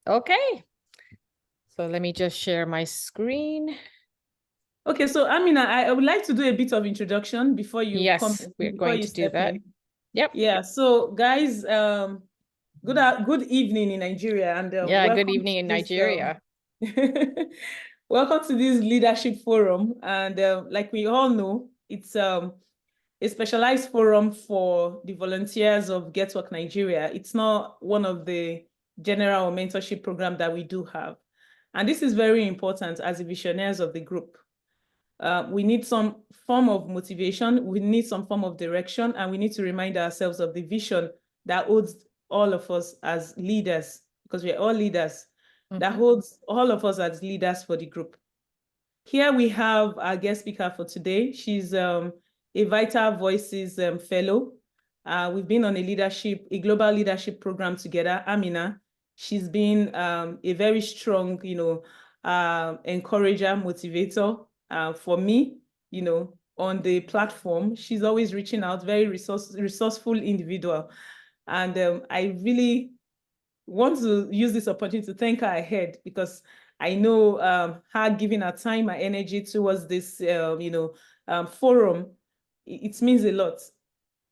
Okay. So let me just share my screen. Okay, so Amina, I would like to do a bit of introduction before you come, Yes, we're before going you to do step that. in. Yep. Yeah, so guys, good evening in Nigeria, and Yeah, good welcome evening to in this Nigeria. welcome to this leadership forum. And like we all know, it's a specialized forum for the volunteers of GETWORK Nigeria. It's not one of the general or mentorship program that we do have. And this is very important as the visionaries of the group. We need some form of motivation, we need some form of direction, and we need to remind ourselves of the vision that holds all of us as leaders, because we're all leaders, that holds all of us as leaders for the group. Here we have our guest speaker for today. She's a Vital Voices fellow. We've been on a global leadership program together, Amina. She's been a very strong, encourager, motivator for me, on the platform. She's always reaching out, very resourceful individual. And I really want to use this opportunity to thank her ahead, because I know her giving her time, her energy towards this, forum, it means a lot.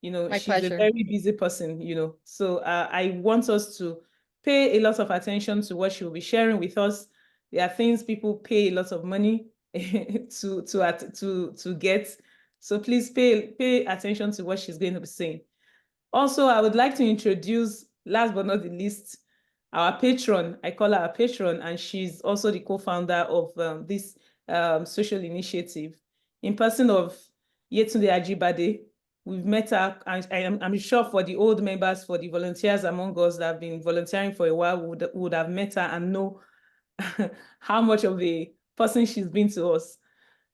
My She's a pleasure. very busy person, So I want us to pay a lot of attention to what she will be sharing with us. There are things people pay a lot of money to get. So please pay attention to what she's going to be saying. Also, I would like to introduce, last but not the least, our patron. I call her a patron, and she's also the co-founder of this social initiative, in person of Yetunde Ajibade. We've met her, and I'm sure for the old members, for the volunteers among us that have been volunteering for a while, would have met her and know how much of a person she's been to us.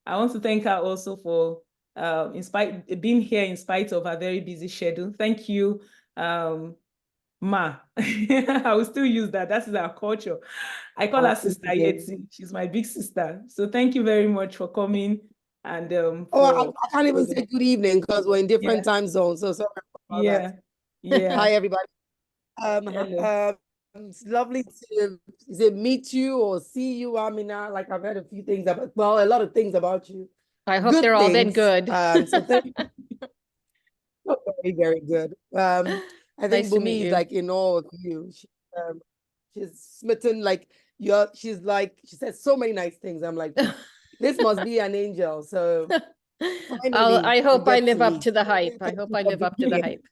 I want to thank her also for being here in spite of her very busy schedule. Thank you, Ma. I will still use that. That is our culture. I call her Sister Yeti. She's my big sister. So thank you very much for coming and I can't even say good evening because we're in different time zones. So sorry about yeah. that. Yeah. Hi, everybody. It's lovely to meet you or see you, Amina. Like I've heard a few things about, well, a lot of things about you. I hope they're all been good. So thank you. Very, very good. I think Nice to Bumi meet is you. like in awe of you. She's smitten, like she's like, she says so many nice things. I'm like, this must be an angel. So finally, I hope I live up meet. to the hype. I hope I live up to the hype.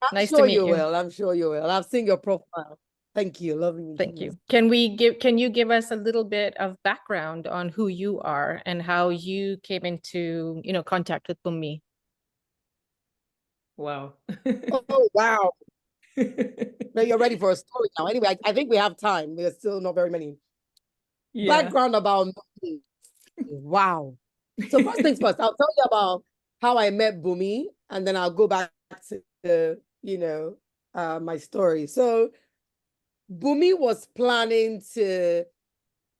I'm Nice sure to meet you you. will. I'm sure you will. I've seen your profile. Thank you. Loving you. Thank you. Can you give us a little bit of background on who you are and how you came into, contact with Bumi? Wow. Oh, wow. No, you're ready for a story now. Anyway, I think we have time. There's still not very many. Yeah. Background about me. Wow. So first things first, I'll tell you about how I met Bumi, and then I'll go back to, my story. So Bumi was planning to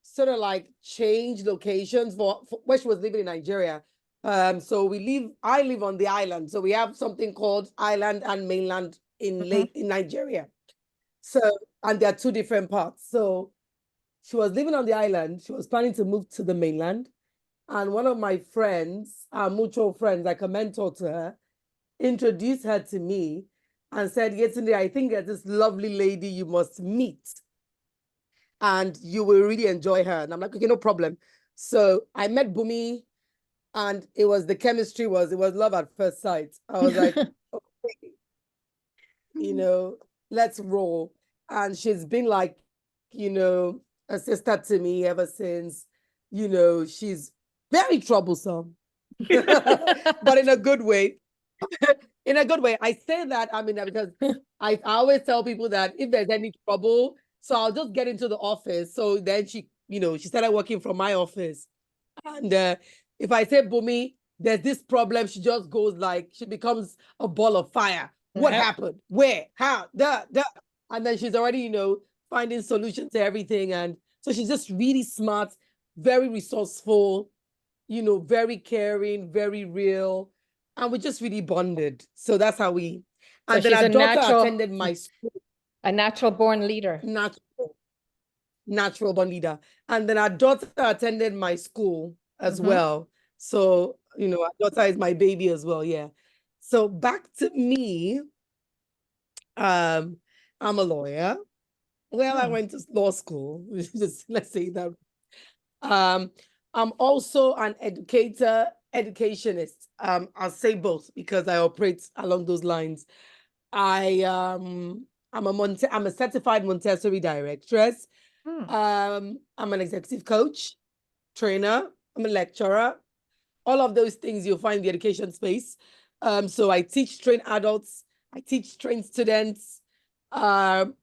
sort of like change locations for where she was living in Nigeria. So I live on the island. So we have something called island and mainland in Nigeria. So, and there are two different parts. So she was living on the island. She was planning to move to the mainland. And one of my friends, our mutual friends, like a mentor to her, introduced her to me and said, Yetunde, I think there's this lovely lady you must meet. And you will really enjoy her. And I'm like, okay, no problem. So I met Bumi, and it was love at first sight. I was like, okay, let's roll. And she's been like, a sister to me ever since. She's very troublesome, but in a good way. In a good way. I say that, because I always tell people that if there's any trouble, so I'll just get into the office. So then she started working from my office. And if I say, Bumi, there's this problem, she just goes like, she becomes a ball of fire. What happened? Where? How? And then she's already, finding solutions to everything. And so she's just really smart, very resourceful, very caring, very real. And we just really bonded. So that's how we. And so then our daughter attended my school. A natural born leader. Natural born leader. And then our daughter attended my school as Mhm. well. So, you know, our daughter is my baby as well. Yeah. So back to me. I'm a lawyer. Well, I Hmm. went to law school. Just let's say that. I'm also an educationist. I'll say both because I operate along those lines. I'm a certified Montessori directress. Hmm. I'm an executive coach, trainer, I'm a lecturer. All of those things you'll find in the education space. So I teach, train adults, I teach, train students. I'm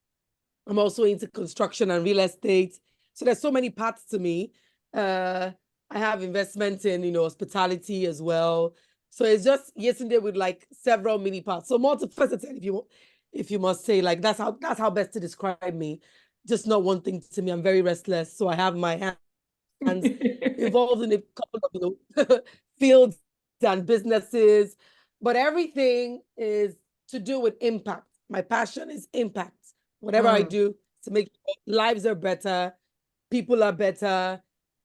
also into construction and real estate. So there's so many parts to me. I have investments in, you know, hospitality as well. So it's just yesterday with like several mini parts. So multifaceted, if you must say, like that's how best to describe me. Just not one thing to me. I'm very restless. So I have my hands involved in a couple of, you know, fields and businesses, but everything is to do with impact. My passion is impact. Whatever I Hmm. do to make sure lives are better, people are better,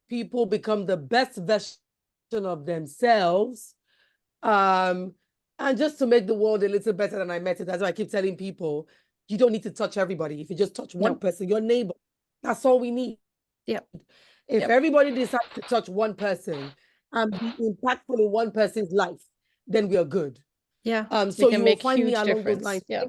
people become the best version of themselves. And just to make the world a little better than I met it. That's why I keep telling people, you don't need to touch everybody. If you just touch one No. person, your neighbor, that's all we need. Yep. If Yep. everybody decides to touch one person and be impactful in one person's life, then we are good. Yeah. We So can you will make find me huge along those difference. lines. Yeah.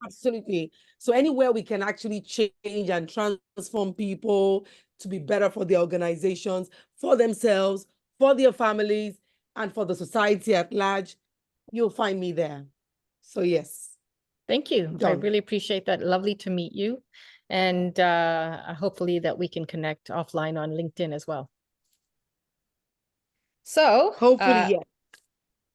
Absolutely. So anywhere we can actually change and transform people to be better for their organizations, for themselves, for their families, and for the society at large, you'll find me there. So yes, Thank you. I done. really appreciate that. Lovely to meet you. And hopefully that we can connect offline on LinkedIn as well. So Hopefully, yes.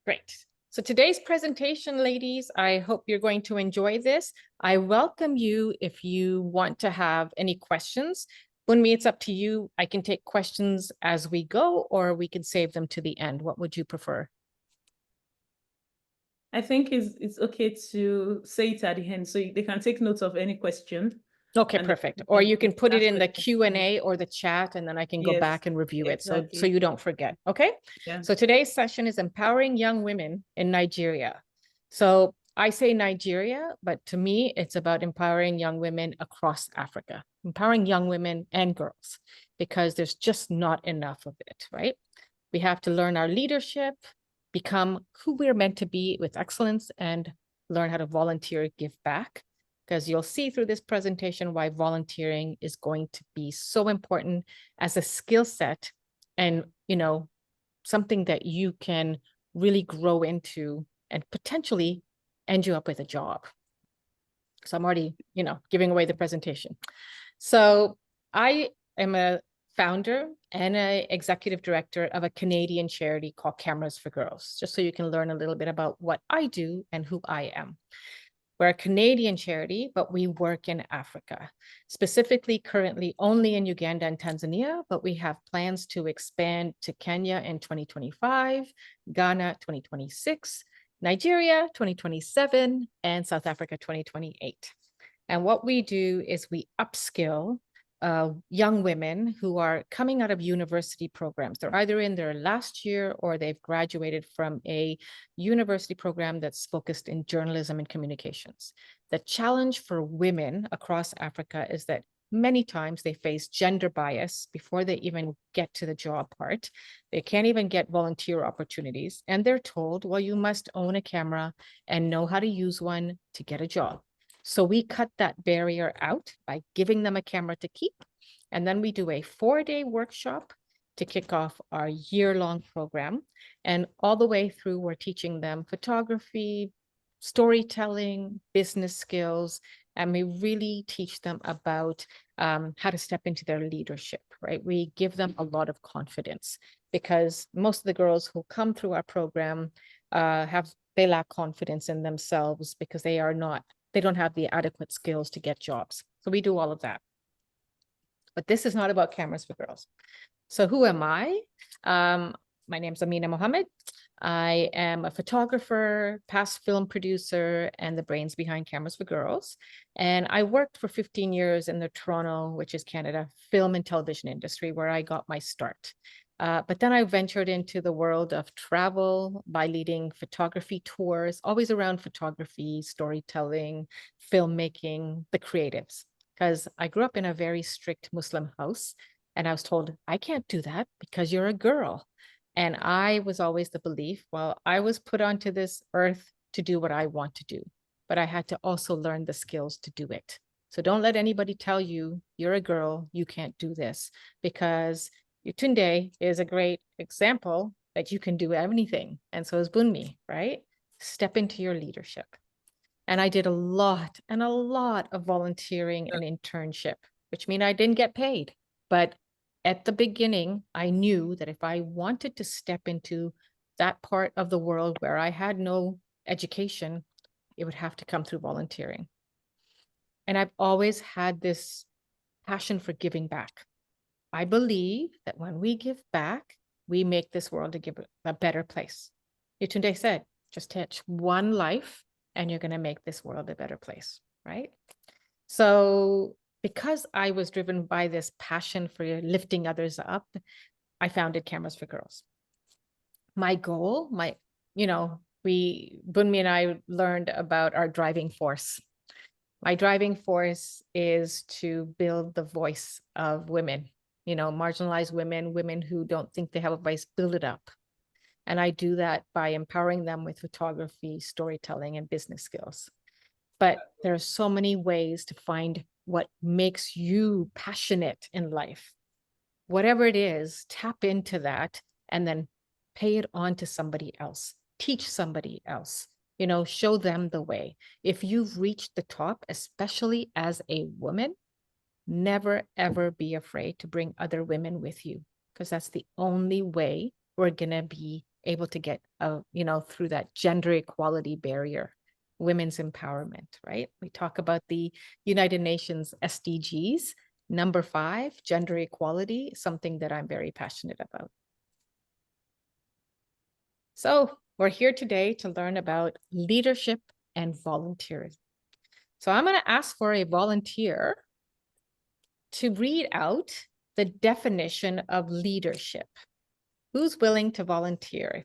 great. So today's presentation, ladies, I hope you're going to enjoy this. I welcome you if you want to have any questions. Bunmi, it's up to you. I can take questions as we go, or we can save them to the end. What would you prefer? I think it's okay to say it at the end, so they can take notes of any question. Okay, And perfect. Or you can put it ask in the questions. Q&A or the chat, and then I can go Yes, back and review it. So exactly. you don't forget. Okay. Yeah. So today's session is empowering young women in Nigeria. So I say Nigeria, but to me, it's about empowering young women across Africa, empowering young women and girls, because there's just not enough of it, right? We have to learn our leadership, become who we're meant to be with excellence, and learn how to volunteer, give back. Because you'll see through this presentation why volunteering is going to be so important as a skill set and, you know, something that you can really grow into and potentially end you up with a job. So I'm already, you know, giving away the presentation. So I am a founder and an executive director of a Canadian charity called Cameras for Girls, just so you can learn a little bit about what I do and who I am. We're a Canadian charity, but we work in Africa, specifically currently only in Uganda and Tanzania, but we have plans to expand to Kenya in 2025, Ghana 2026, Nigeria 2027, and South Africa 2028. And what we do is we upskill young women who are coming out of university programs. They're either in their last year or they've graduated from a university program that's focused in journalism and communications. The challenge for women across Africa is that many times they face gender bias before they even get to the job part. They can't even get volunteer opportunities. And they're told, well, you must own a camera and know how to use one to get a job. So we cut that barrier out by giving them a camera to keep. And then we do a 4-day workshop to kick off our year-long program. And all the way through, we're teaching them photography, storytelling, business skills, and we really teach them about how to step into their leadership, right? We give them a lot of confidence because most of the girls who come through our program they lack confidence in themselves because they don't have the adequate skills to get jobs. So we do all of that. But this is not about Cameras for Girls. So who am I? My name is Amina Mohammed. I am a photographer, past film producer, and the brains behind Cameras for Girls. And I worked for 15 years in the Toronto, which is Canada, film and television industry, where I got my start. But then I ventured into the world of travel by leading photography tours, always around photography, storytelling, filmmaking, the creatives. Because I grew up in a very strict Muslim house, and I was told, I can't do that because you're a girl. And I was always the belief, well, I was put onto this earth to do what I want to do, but I had to also learn the skills to do it. So don't let anybody tell you you're a girl, you can't do this, because Yetunde is a great example that you can do anything. And so is Bunmi, right? Step into your leadership. And I did a lot of volunteering and internship, which means I didn't get paid. But at the beginning, I knew that if I wanted to step into that part of the world where I had no education, it would have to come through volunteering. And I've always had this passion for giving back. I believe that when we give back, we make this world a better place. Yetunde said, just touch one life and you're going to make this world a better place, right? So because I was driven by this passion for lifting others up, I founded Cameras for Girls. My goal, Bunmi and I learned about our driving force. My driving force is to build the voice of women, marginalized women, women who don't think they have a voice, build it up. And I do that by empowering them with photography, storytelling, and business skills. But there are so many ways to find what makes you passionate in life. Whatever it is, tap into that and then pay it on to somebody else. Teach somebody else, show them the way. If you've reached the top, especially as a woman, never, ever be afraid to bring other women with you, because that's the only way we're going to be able to get, through that gender equality barrier, women's empowerment, right? We talk about the United Nations SDGs, number 5, gender equality, something that I'm very passionate about. So we're here today to learn about leadership and volunteerism. So I'm going to ask for a volunteer to read out the definition of leadership. Who's willing to volunteer?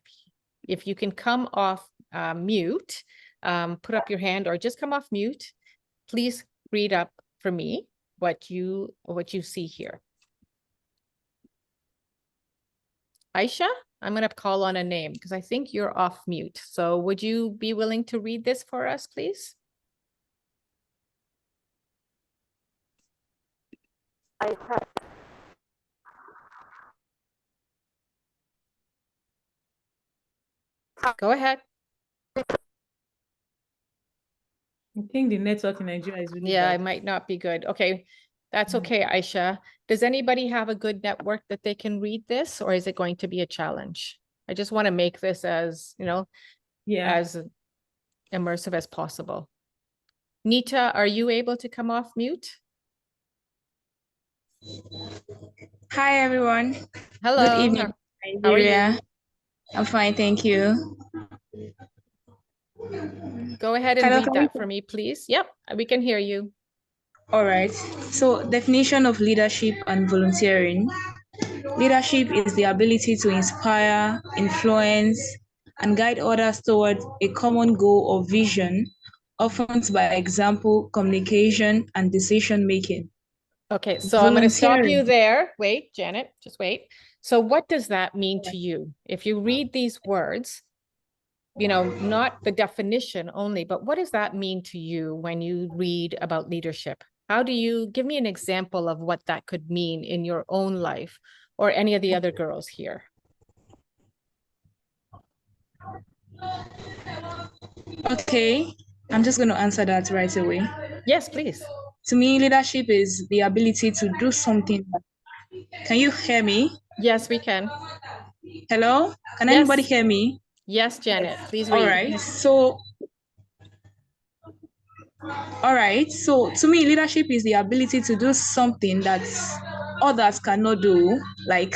If you can come off mute, put up your hand or just come off mute, please read up for me what you see here. Aisha, I'm going to call on a name because I think you're off mute. So would you be willing to read this for us, please? Go ahead. I think the network in Nigeria is really Yeah, bad. it might not be good. Okay, that's okay, Aisha. Does anybody have a good network that they can read this, or is it going to be a challenge? I just want to make this as, as immersive as possible. Nita, are you able to come off mute? Hi, everyone. Hello. Good evening, How are Nigeria. you? I'm fine, thank you. Go ahead and Hello, read that for me, please. Yep, we can hear you. All right. So, definition of leadership and volunteering. Leadership is the ability to inspire, influence, and guide others towards a common goal or vision, often by example, communication, and decision making. Okay, so I'm going to stop you Volunteering. there. Wait, Janet, just wait. So what does that mean to you? If you read these words, not the definition only, but what does that mean to you when you read about leadership? How do you give me an example of what that could mean in your own life or any of the other girls here? Okay, I'm just going to answer that right away. Yes, please. To me, leadership is the ability to do something. Can you hear me? Yes, we can. Hello? Can Yes. anybody hear me? Yes, Janet, please All read. right. So to me, leadership is the ability to do something that's others cannot do, like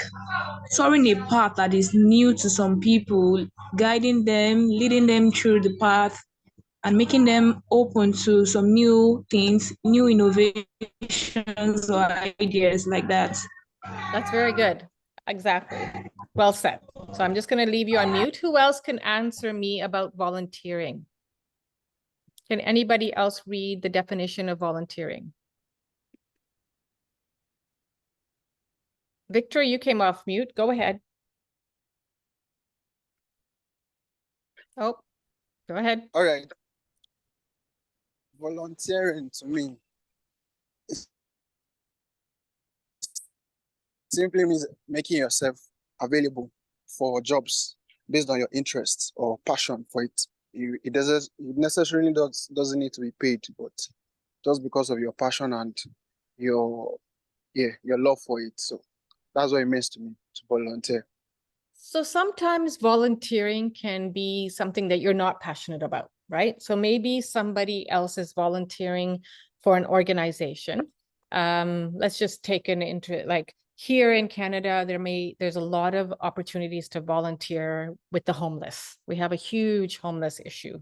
touring a path that is new to some people, guiding them, leading them through the path, and making them open to some new things, new innovations or ideas like that. That's very good. Exactly. Well said. So I'm just going to leave you on mute. Who else can answer me about volunteering? Can anybody else read the definition of volunteering? Victor, you came off mute. Go ahead. Oh, go ahead. All right. Volunteering to me simply means making yourself available for jobs based on your interests or passion for it. It necessarily doesn't need to be paid, but just because of your passion and your love for it. So that's what it means to me to volunteer. So sometimes volunteering can be something that you're not passionate about, right? So maybe somebody else is volunteering for an organization. Let's just take an into like here in Canada, there's a lot of opportunities to volunteer with the homeless. We have a huge homeless issue.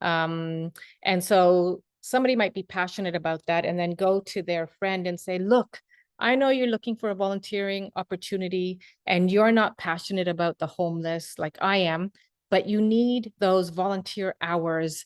And so somebody might be passionate about that and then go to their friend and say, look, I know you're looking for a volunteering opportunity and you're not passionate about the homeless like I am, but you need those volunteer hours.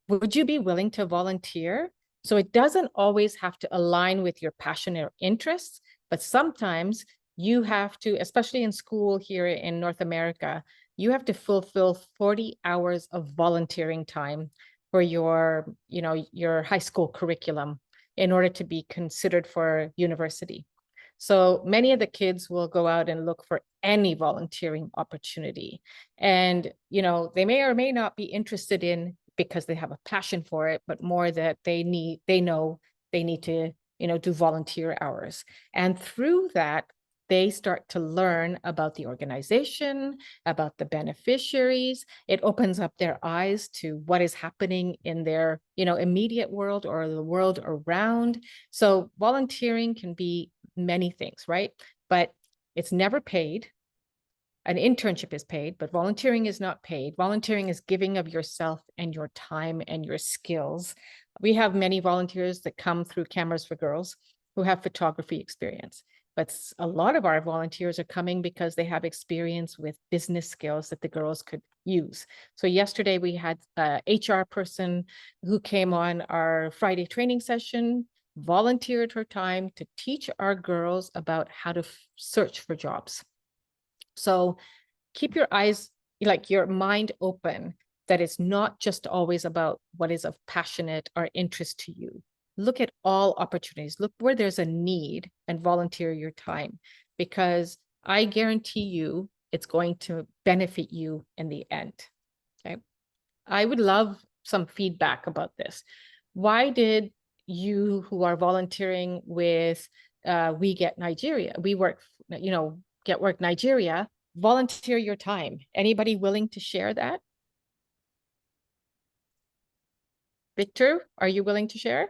Would you be willing to volunteer? So it doesn't always have to align with your passion or interests, but sometimes you have to, especially in school here in North America, you have to fulfill 40 hours of volunteering time for your, your high school curriculum in order to be considered for university. So many of the kids will go out and look for any volunteering opportunity. And, they may or may not be interested in because they have a passion for it, but more that they know they need to, do volunteer hours. And through that, they start to learn about the organization, about the beneficiaries. It opens up their eyes to what is happening in their, immediate world or the world around. So volunteering can be many things, right? But it's never paid. An internship is paid, but volunteering is not paid. Volunteering is giving of yourself and your time and your skills. We have many volunteers that come through Cameras for Girls who have photography experience, but a lot of our volunteers are coming because they have experience with business skills that the girls could use. So yesterday we had an HR person who came on our Friday training session, volunteered her time to teach our girls about how to search for jobs. So keep your eyes, like your mind open, that it's not just always about what is of passionate or interest to you. Look at all opportunities, look where there's a need and volunteer your time, because I guarantee you it's going to benefit you in the end. Okay. I would love some feedback about this. Why did you who are volunteering with We Get Nigeria, GETWORK Nigeria, volunteer your time? Anybody willing to share that? Victor, are you willing to share?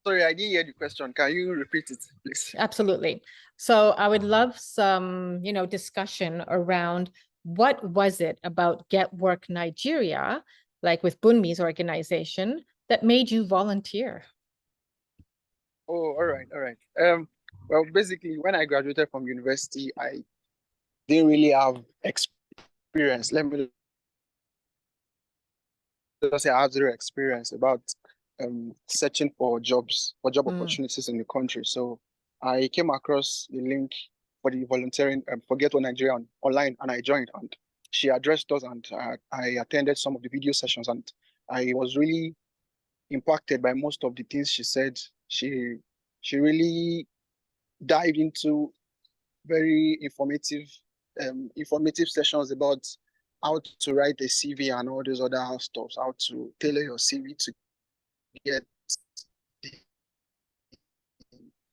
Sorry, I didn't hear the question. Can you repeat it, please? Absolutely. So I would love some, discussion around what was it about GETWORK Nigeria, like with Bunmi's organization, that made you volunteer? Oh, all right. Well, basically, when I graduated from university, I didn't really have experience. Let me just say I have zero experience about searching for job opportunities in the country. So I came across the link for the volunteering for GETWORK Nigeria online, and I joined. And she addressed us, and I attended some of the video sessions, and I was really impacted by most of the things she said. She really dived into very informative sessions about how to write a CV and all those other stuff, how to tailor your CV to get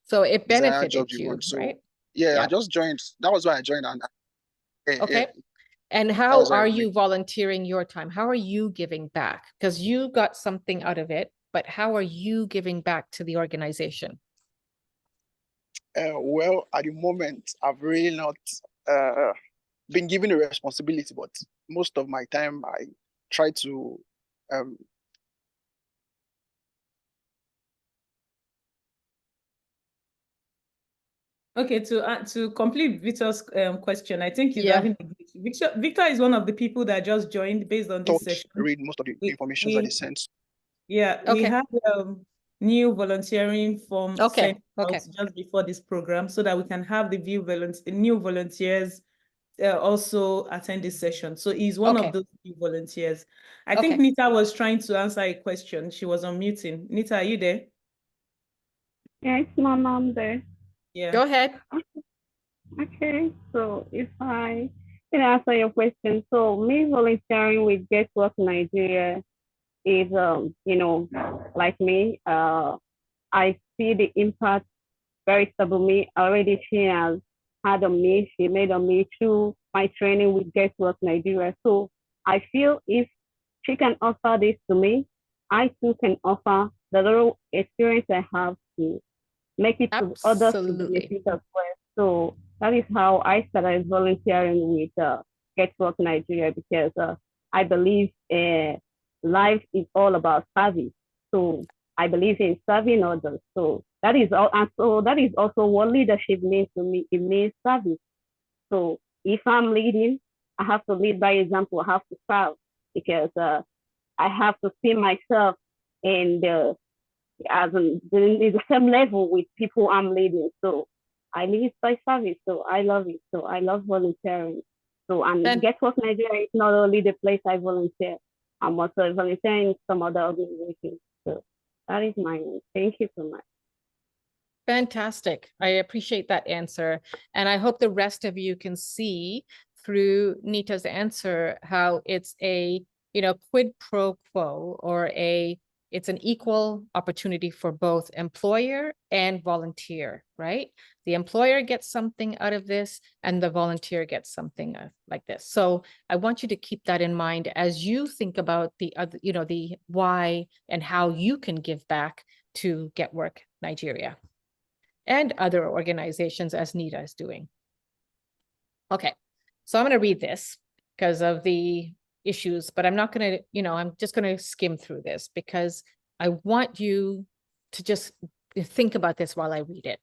so it benefited jobs you, want. So right? yeah, I just joined. That was why I joined. And okay. And how are you volunteering your time? How are you giving back? Because you got something out of it, but how are you giving back to the organization? Well, at the moment, I've really not been given a responsibility, but most of my time I try to um, Okay, to complete Victor's question, I think he's Yeah. having a glitch. Victor is one of the people that just joined based on this don't session. read most of the We, information that we they sent. Yeah, we Okay. had new volunteering form Okay, sent okay. out just before this program so that we can have the new volunteers also attend this session. So he's one Okay. of those new volunteers. I Okay. think Nita was trying to answer a question. She was unmuting. Nita, are you there? Yeah, it's my mom there. Yeah. Go ahead. Okay, so if I can answer your question, so me volunteering with GETWORK Nigeria is, like me, I see the impact very stubbornly already she has had on me. She made on me through my training with GETWORK Nigeria. So I feel if she can offer this to me, I too can offer the little experience I have to make it to others to Absolutely. benefit as well. So that is how I started volunteering with GETWORk Nigeria because I believe life is all about service. So I believe in serving others. So that is all, and so that is also what leadership means to me. It means service. So if I'm leading, I have to lead by example. I have to serve because I have to see myself in the as in the same level with people I'm leading. So I lead by service. So I love it. So I love volunteering. So and Then GETWORK Nigeria is not only the place I volunteer. I'm also volunteering in some other organizations. So that is my name. Thank you so much. fantastic. I appreciate that answer. And I hope the rest of you can see through Nita's answer how it's a, quid pro quo or it's an equal opportunity for both employer and volunteer, right? The employer gets something out of this and the volunteer gets something like this. So I want you to keep that in mind as you think about the other, the why and how you can give back to GETWORK Nigeria and other organizations as Nita is doing. Okay, so I'm going to read this because of the issues, but I'm not going to, I'm just going to skim through this because I want you to just think about this while I read it.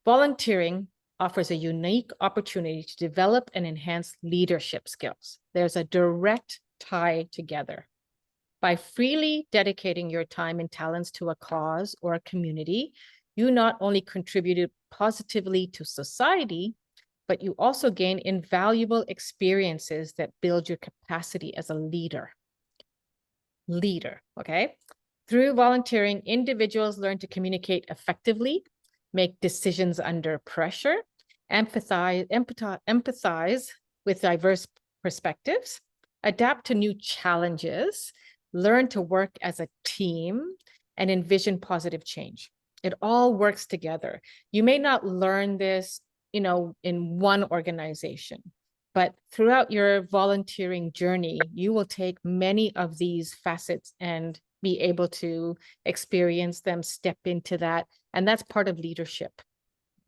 Volunteering offers a unique opportunity to develop and enhance leadership skills. There's a direct tie together. By freely dedicating your time and talents to a cause or a community, you not only contributed positively to society, but you also gain invaluable experiences that build your capacity as a leader. Okay? Through volunteering, individuals learn to communicate effectively, make decisions under pressure, empathize with diverse perspectives, adapt to new challenges, learn to work as a team, and envision positive change. It all works together. You may not learn this, in one organization, but throughout your volunteering journey, you will take many of these facets and be able to experience them, step into that. And that's part of leadership,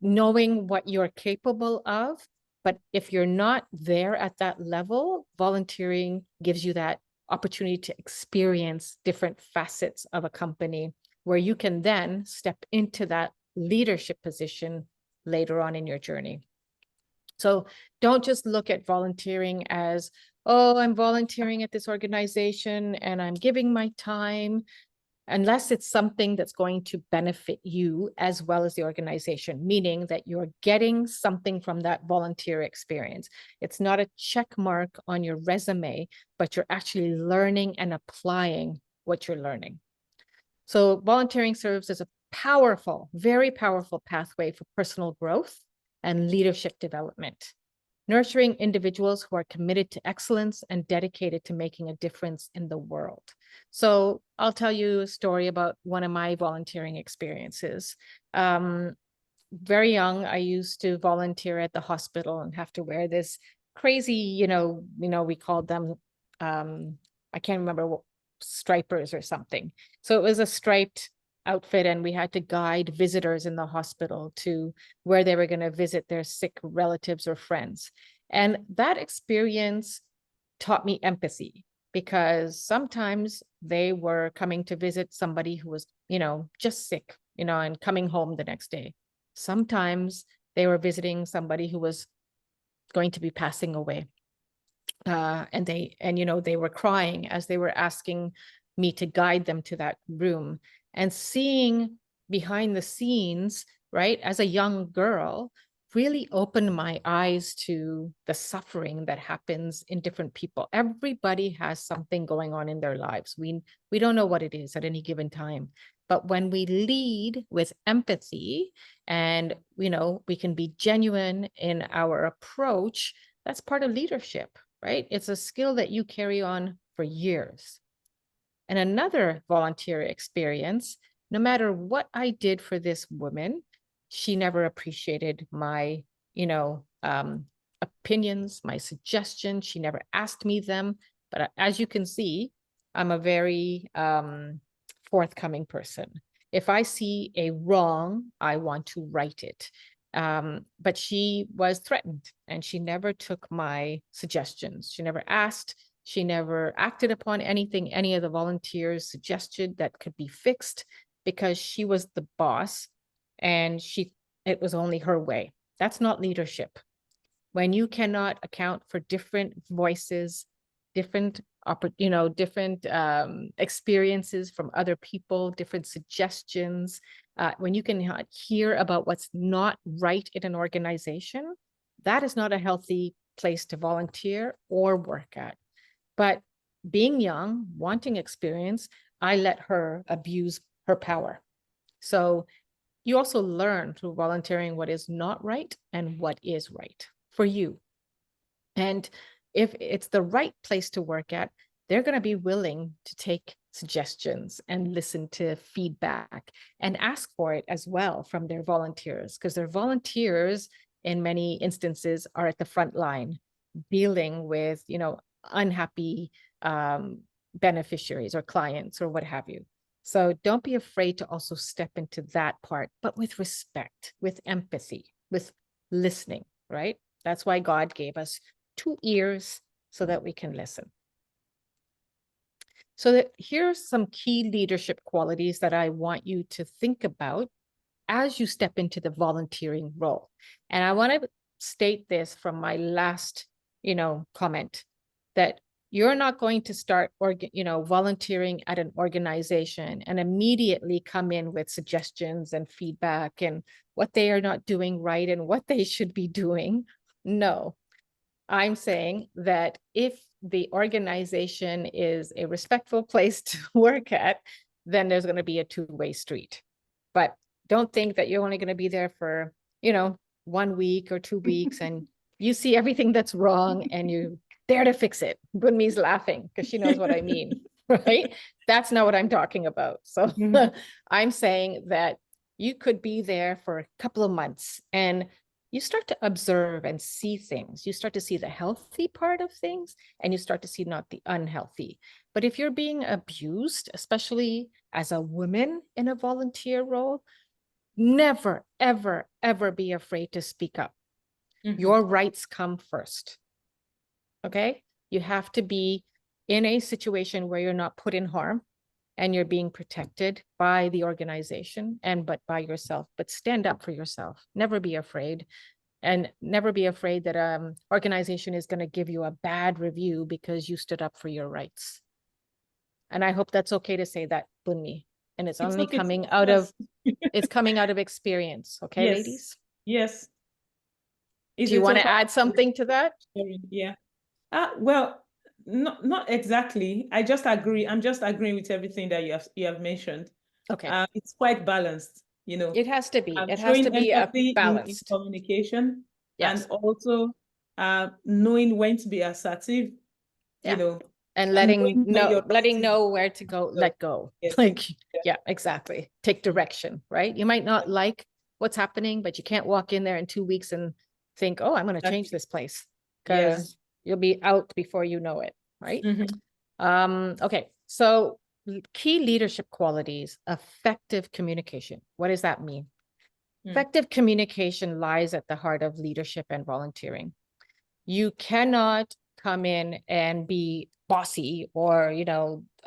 knowing what you're capable of. But if you're not there at that level, volunteering gives you that opportunity to experience different facets of a company where you can then step into that leadership position later on in your journey. So don't just look at volunteering as, oh, I'm volunteering at this organization and I'm giving my time, unless it's something that's going to benefit you as well as the organization, meaning that you're getting something from that volunteer experience. It's not a check mark on your resume, but you're actually learning and applying what you're learning. So volunteering serves as a powerful, very powerful pathway for personal growth and leadership development, nurturing individuals who are committed to excellence and dedicated to making a difference in the world. So I'll tell you a story about one of my volunteering experiences. Very young, I used to volunteer at the hospital and have to wear this crazy, we called them, I can't remember what, stripers or something. So it was a striped outfit, and we had to guide visitors in the hospital to where they were going to visit their sick relatives or friends. And that experience taught me empathy, because sometimes they were coming to visit somebody who was, just sick, and coming home the next day. Sometimes they were visiting somebody who was going to be passing away. And they were crying as they were asking me to guide them to that room, and seeing behind the scenes, right, as a young girl, really opened my eyes to the suffering that happens in different people. Everybody has something going on in their lives. We don't know what it is at any given time. But when we lead with empathy, and we can be genuine in our approach, that's part of leadership, right? It's a skill that you carry on for years. And another volunteer experience, no matter what I did for this woman, she never appreciated my, opinions, my suggestions. She never asked me them. But as you can see, I'm a very forthcoming person. If I see a wrong, I want to right it. But she was threatened, and she never took my suggestions. She never asked. She never acted upon anything any of the volunteers suggested that could be fixed, because she was the boss, and it was only her way. That's not leadership. When you cannot account for different voices, different experiences from other people, different suggestions, when you can hear about what's not right in an organization, that is not a healthy place to volunteer or work at. But being young, wanting experience, I let her abuse her power. So you also learn through volunteering what is not right and what is right for you. And if it's the right place to work at, they're going to be willing to take suggestions and listen to feedback and ask for it as well from their volunteers, because their volunteers in many instances are at the front line dealing with, unhappy beneficiaries or clients or what have you. So don't be afraid to also step into that part, but with respect, with empathy, with listening, right? That's why God gave us 2 ears so that we can listen. So here's some key leadership qualities that I want you to think about as you step into the volunteering role. And I want to state this from my last, comment, that you're not going to start volunteering at an organization and immediately come in with suggestions and feedback and what they are not doing right and what they should be doing. No, I'm saying that if the organization is a respectful place to work at, then there's going to be a two-way street. But don't think that you're only going to be there for, 1 week or 2 weeks and you see everything that's wrong and you're there to fix it. Bunmi's laughing because she knows what I mean, right? That's not what I'm talking about. So I'm saying that you could be there for a couple of months and you start to observe and see things. You start to see the healthy part of things and you start to see not the unhealthy. But if you're being abused, especially as a woman in a volunteer role, never, ever, ever be afraid to speak up. Your rights come first. Okay? You have to be in a situation where you're not put in harm and you're being protected by the organization but by yourself. But stand up for yourself. Never be afraid. And never be afraid that organization is going to give you a bad review because you stood up for your rights. And I hope that's okay to say that, Bunmi. And it's only okay. coming out of it's coming out of experience. Okay, yes. ladies? Yes. Do you want to add something to that? Yeah. Well, not exactly. I just agree. I'm just agreeing with everything that you have mentioned. Okay. It's quite balanced, It has to be. It has showing to be empathy balanced. in communication, Yes. and also knowing when to be assertive, Yeah. And letting know where to go, let go. Yes. Yeah, exactly. Take direction, right? You might not like what's happening, but you can't walk in there in 2 weeks and think, oh, I'm going to change this place, because you'll be out before you know it, right? Okay, so key leadership qualities, effective communication. What does that mean? Mm. Effective communication lies at the heart of leadership and volunteering. You cannot come in and be bossy, or,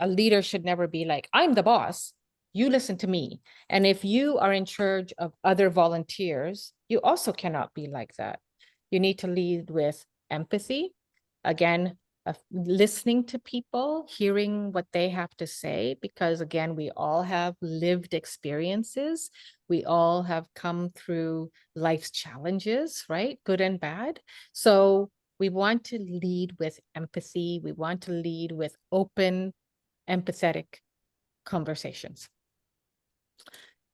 a leader should never be like, I'm the boss. You listen to me. And if you are in charge of other volunteers, you also cannot be like that. You need to lead with empathy. Again, listening to people, hearing what they have to say, because again, we all have lived experiences. We all have come through life's challenges, right? Good and bad. So we want to lead with empathy. We want to lead with open, empathetic conversations.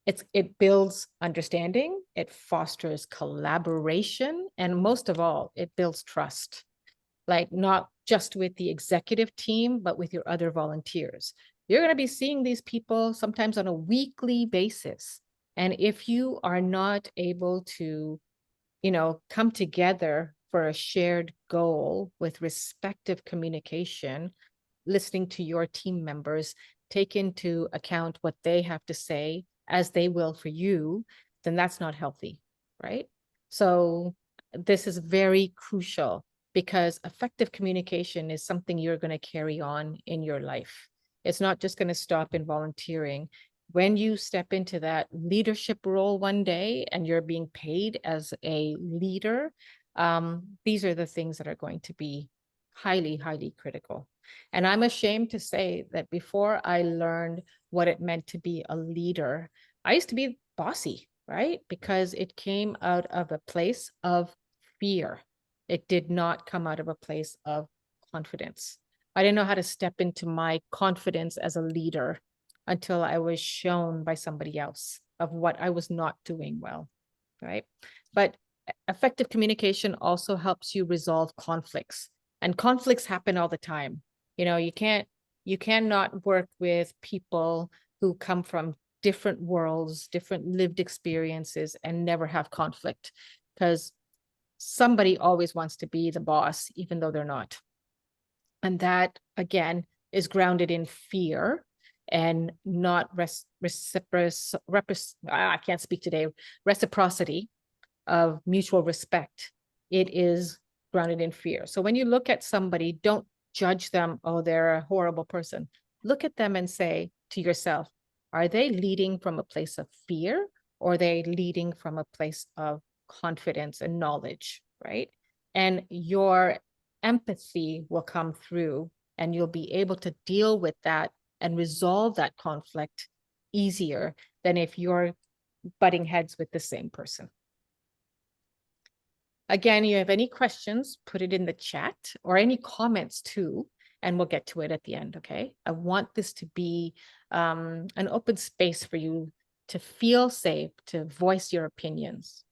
It builds understanding, it fosters collaboration, and most of all, it builds trust. Like not just with the executive team, but with your other volunteers. You're going to be seeing these people sometimes on a weekly basis. And if you are not able to, come together for a shared goal with respective communication, listening to your team members, take into account what they have to say as they will for you, then that's not healthy, right? So this is very crucial, because effective communication is something you're going to carry on in your life. It's not just going to stop in volunteering. When you step into that leadership role one day and you're being paid as a leader, these are the things that are going to be highly, highly critical. And I'm ashamed to say that before I learned what it meant to be a leader, I used to be bossy, right? Because it came out of a place of fear. It did not come out of a place of confidence. I didn't know how to step into my confidence as a leader until I was shown by somebody else of what I was not doing well, right? But effective communication also helps you resolve conflicts, and conflicts happen all the time. You cannot work with people who come from different worlds, different lived experiences, and never have conflict, because somebody always wants to be the boss, even though they're not. And that, again, is grounded in fear and not I can't speak today, reciprocity of mutual respect. It is grounded in fear. So when you look at somebody, don't judge them, oh, they're a horrible person. Look at them and say to yourself, are they leading from a place of fear, or are they leading from a place of confidence and knowledge, right? And your empathy will come through, and you'll be able to deal with that and resolve that conflict easier than if you're butting heads with the same person. Again, you have any questions, put it in the chat, or any comments too, and we'll get to it at the end, okay? I want this to be an open space for you to feel safe, to voice your opinions.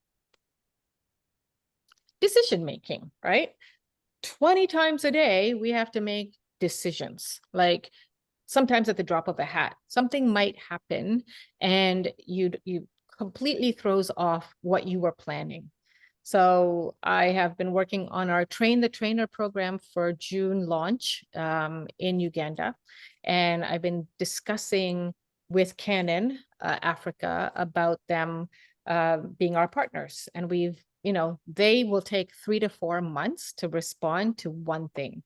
Decision-making, right? 20 times a day, we have to make decisions. Like sometimes at the drop of a hat, something might happen and you completely throws off what you were planning. So I have been working on our Train the Trainer program for June launch in Uganda. And I've been discussing with Canon Africa about them being our partners. And they will take 3 to 4 months to respond to one thing.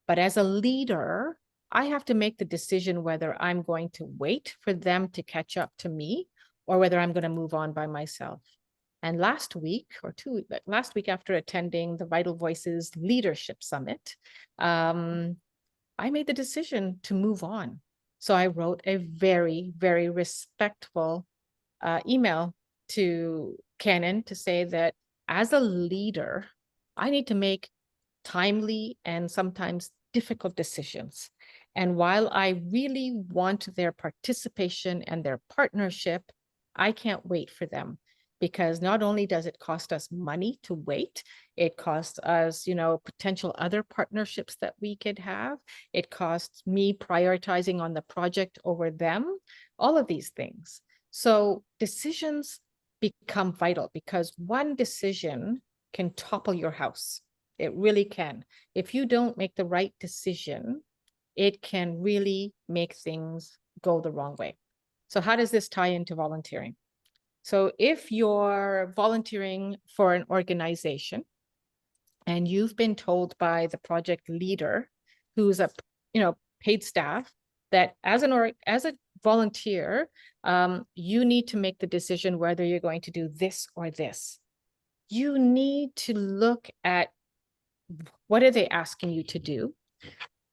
But as a leader, I have to make the decision whether I'm going to wait for them to catch up to me, or whether I'm going to move on by myself. And last week after attending the Vital Voices Leadership Summit, I made the decision to move on. So I wrote a very, very respectful email to Canon to say that as a leader, I need to make timely and sometimes difficult decisions. And while I really want their participation and their partnership, I can't wait for them, because not only does it cost us money to wait, it costs us, potential other partnerships that we could have. It costs me prioritizing on the project over them, all of these things. So decisions become vital, because one decision can topple your house. It really can. If you don't make the right decision, it can really make things go the wrong way. So how does this tie into volunteering? So if you're volunteering for an organization and you've been told by the project leader, who's a paid staff, that as a volunteer, you need to make the decision whether you're going to do this or this. You need to look at what are they asking you to do?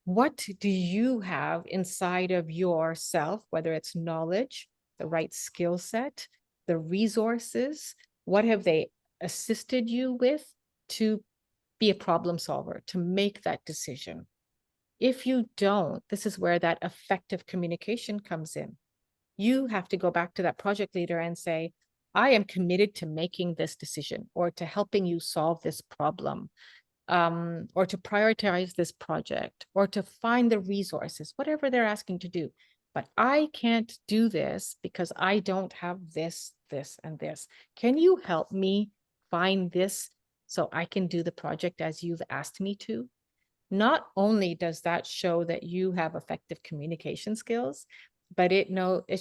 What do you have inside of yourself, whether it's knowledge, the right skill set, the resources? What have they assisted you with to be a problem solver, to make that decision? If you don't, this is where that effective communication comes in. You have to go back to that project leader and say, I am committed to making this decision or to helping you solve this problem, or to prioritize this project or to find the resources, whatever they're asking to do. But I can't do this because I don't have this, this, and this. Can you help me find this so I can do the project as you've asked me to? Not only does that show that you have effective communication skills, but it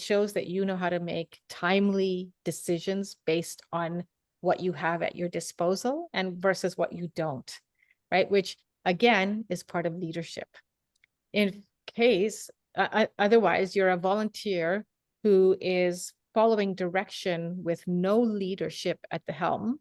shows that you know how to make timely decisions based on what you have at your disposal and versus what you don't, right? Which again is part of leadership. In case, otherwise you're a volunteer who is following direction with no leadership at the helm,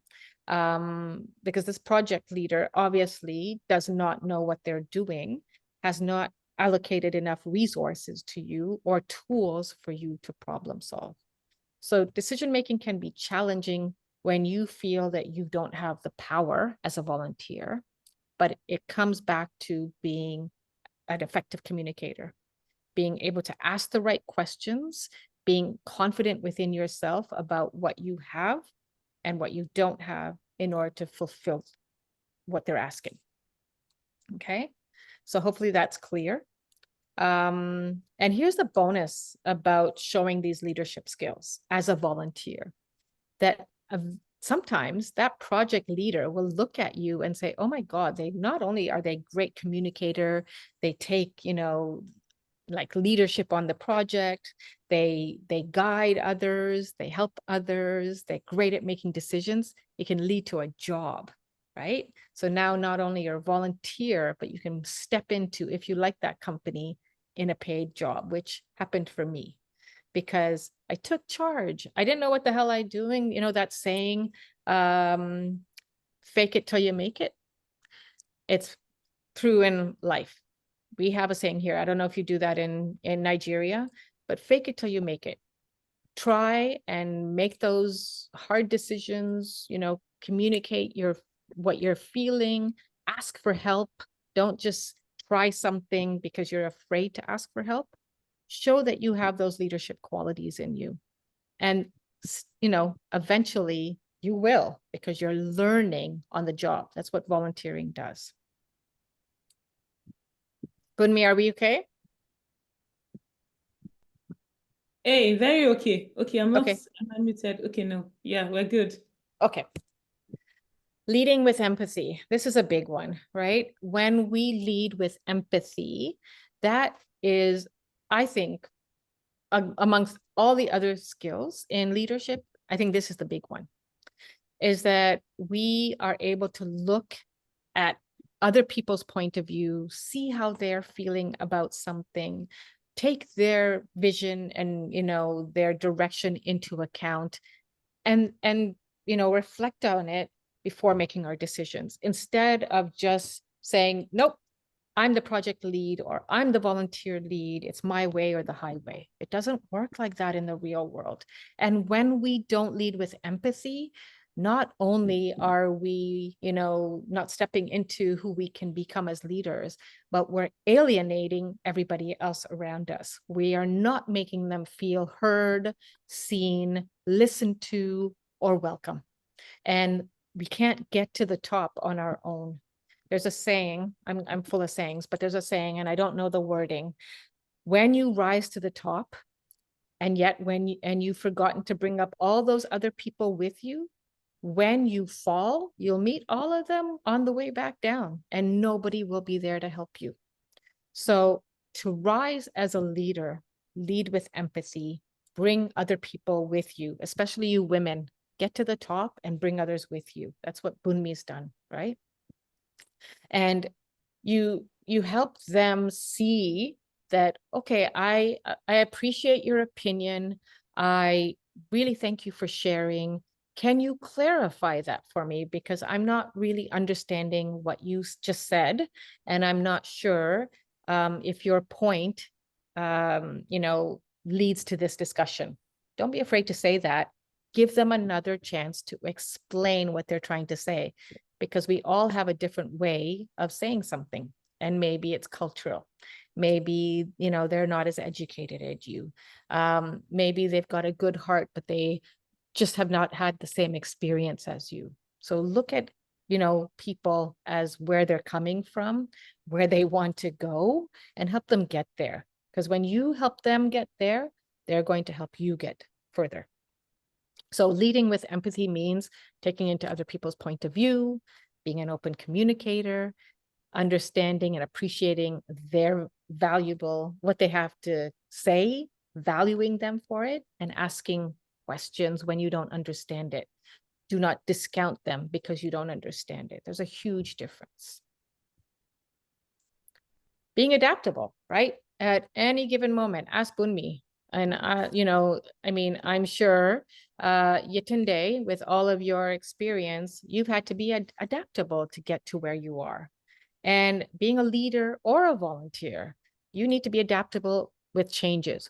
because this project leader obviously does not know what they're doing, has not allocated enough resources to you or tools for you to problem solve. So decision-making can be challenging when you feel that you don't have the power as a volunteer, but it comes back to being an effective communicator, being able to ask the right questions, being confident within yourself about what you have and what you don't have in order to fulfill what they're asking. Okay, so hopefully that's clear. And here's the bonus about showing these leadership skills as a volunteer, that sometimes that project leader will look at you and say, oh my God, they not only are they great communicator, they take, like leadership on the project, they guide others, they help others, they're great at making decisions. It can lead to a job, right? So now not only you're a volunteer, but you can step into, if you like that company, in a paid job, which happened for me because I took charge. I didn't know what the hell I'm doing. That saying, fake it till you make it. It's true in life. We have a saying here. I don't know if you do that in Nigeria, but fake it till you make it. Try and make those hard decisions, communicate what you're feeling, ask for help. Don't just try something because you're afraid to ask for help. Show that you have those leadership qualities in you. And, eventually you will, because you're learning on the job. That's what volunteering does. Gunmi, are we okay? Hey, very okay. Okay, I'm Okay. unmuted. Okay, no. Yeah, we're good. Okay. Leading with empathy. This is a big one, right? When we lead with empathy, that is, I think, amongst all the other skills in leadership, I think this is the big one, is that we are able to look at other people's point of view, see how they're feeling about something, take their vision and, their direction into account and, reflect on it before making our decisions, instead of just saying, nope, I'm the project lead or I'm the volunteer lead, it's my way or the highway. It doesn't work like that in the real world. And when we don't lead with empathy, not only are we, not stepping into who we can become as leaders, but we're alienating everybody else around us. We are not making them feel heard, seen, listened to, or welcome. And we can't get to the top on our own. There's a saying, I'm full of sayings, but there's a saying, and I don't know the wording. When you rise to the top, and yet you've forgotten to bring up all those other people with you, when you fall, you'll meet all of them on the way back down, and nobody will be there to help you. So to rise as a leader, lead with empathy, bring other people with you, especially you women. Get to the top and bring others with you. That's what Bunmi's done, right? And you help them see that, okay, I appreciate your opinion. I really thank you for sharing. Can you clarify that for me? Because I'm not really understanding what you just said, and I'm not sure if your point, leads to this discussion. Don't be afraid to say that. Give them another chance to explain what they're trying to say, because we all have a different way of saying something, and maybe it's cultural. Maybe, they're not as educated as you. Maybe they've got a good heart, but they just have not had the same experience as you. So look at, people as where they're coming from, where they want to go, and help them get there. Because when you help them get there, they're going to help you get further. So leading with empathy means taking into other people's point of view, being an open communicator, understanding and appreciating their what they have to say, valuing them for it, and asking questions when you don't understand it. Do not discount them because you don't understand it. There's a huge difference. Being adaptable, right? At any given moment, ask Bunmi. And, I'm sure, Yetunde, with all of your experience, you've had to be adaptable to get to where you are. And being a leader or a volunteer, you need to be adaptable with changes.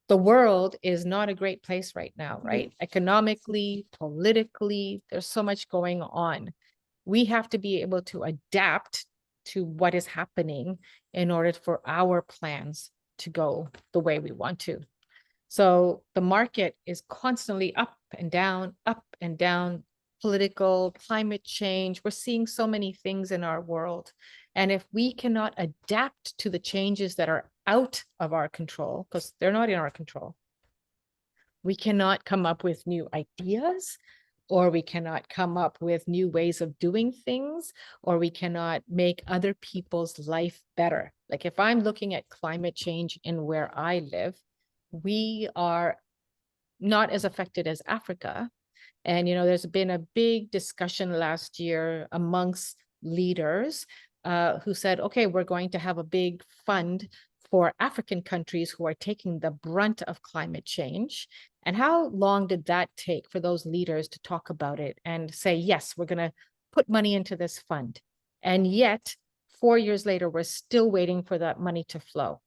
The world is not a great place right now, right? Economically, politically, there's so much going on. We have to be able to adapt to what is happening in order for our plans to go the way we want to. So the market is constantly up and down, political, climate change. We're seeing so many things in our world. And if we cannot adapt to the changes that are out of our control, because they're not in our control, we cannot come up with new ideas, or we cannot come up with new ways of doing things, or we cannot make other people's life better. Like if I'm looking at climate change in where I live, we are not as affected as Africa. And, there's been a big discussion last year amongst leaders who said, okay, we're going to have a big fund for African countries who are taking the brunt of climate change. And how long did that take for those leaders to talk about it and say, yes, we're going to put money into this fund? And yet, 4 years later, we're still waiting for that money to flow.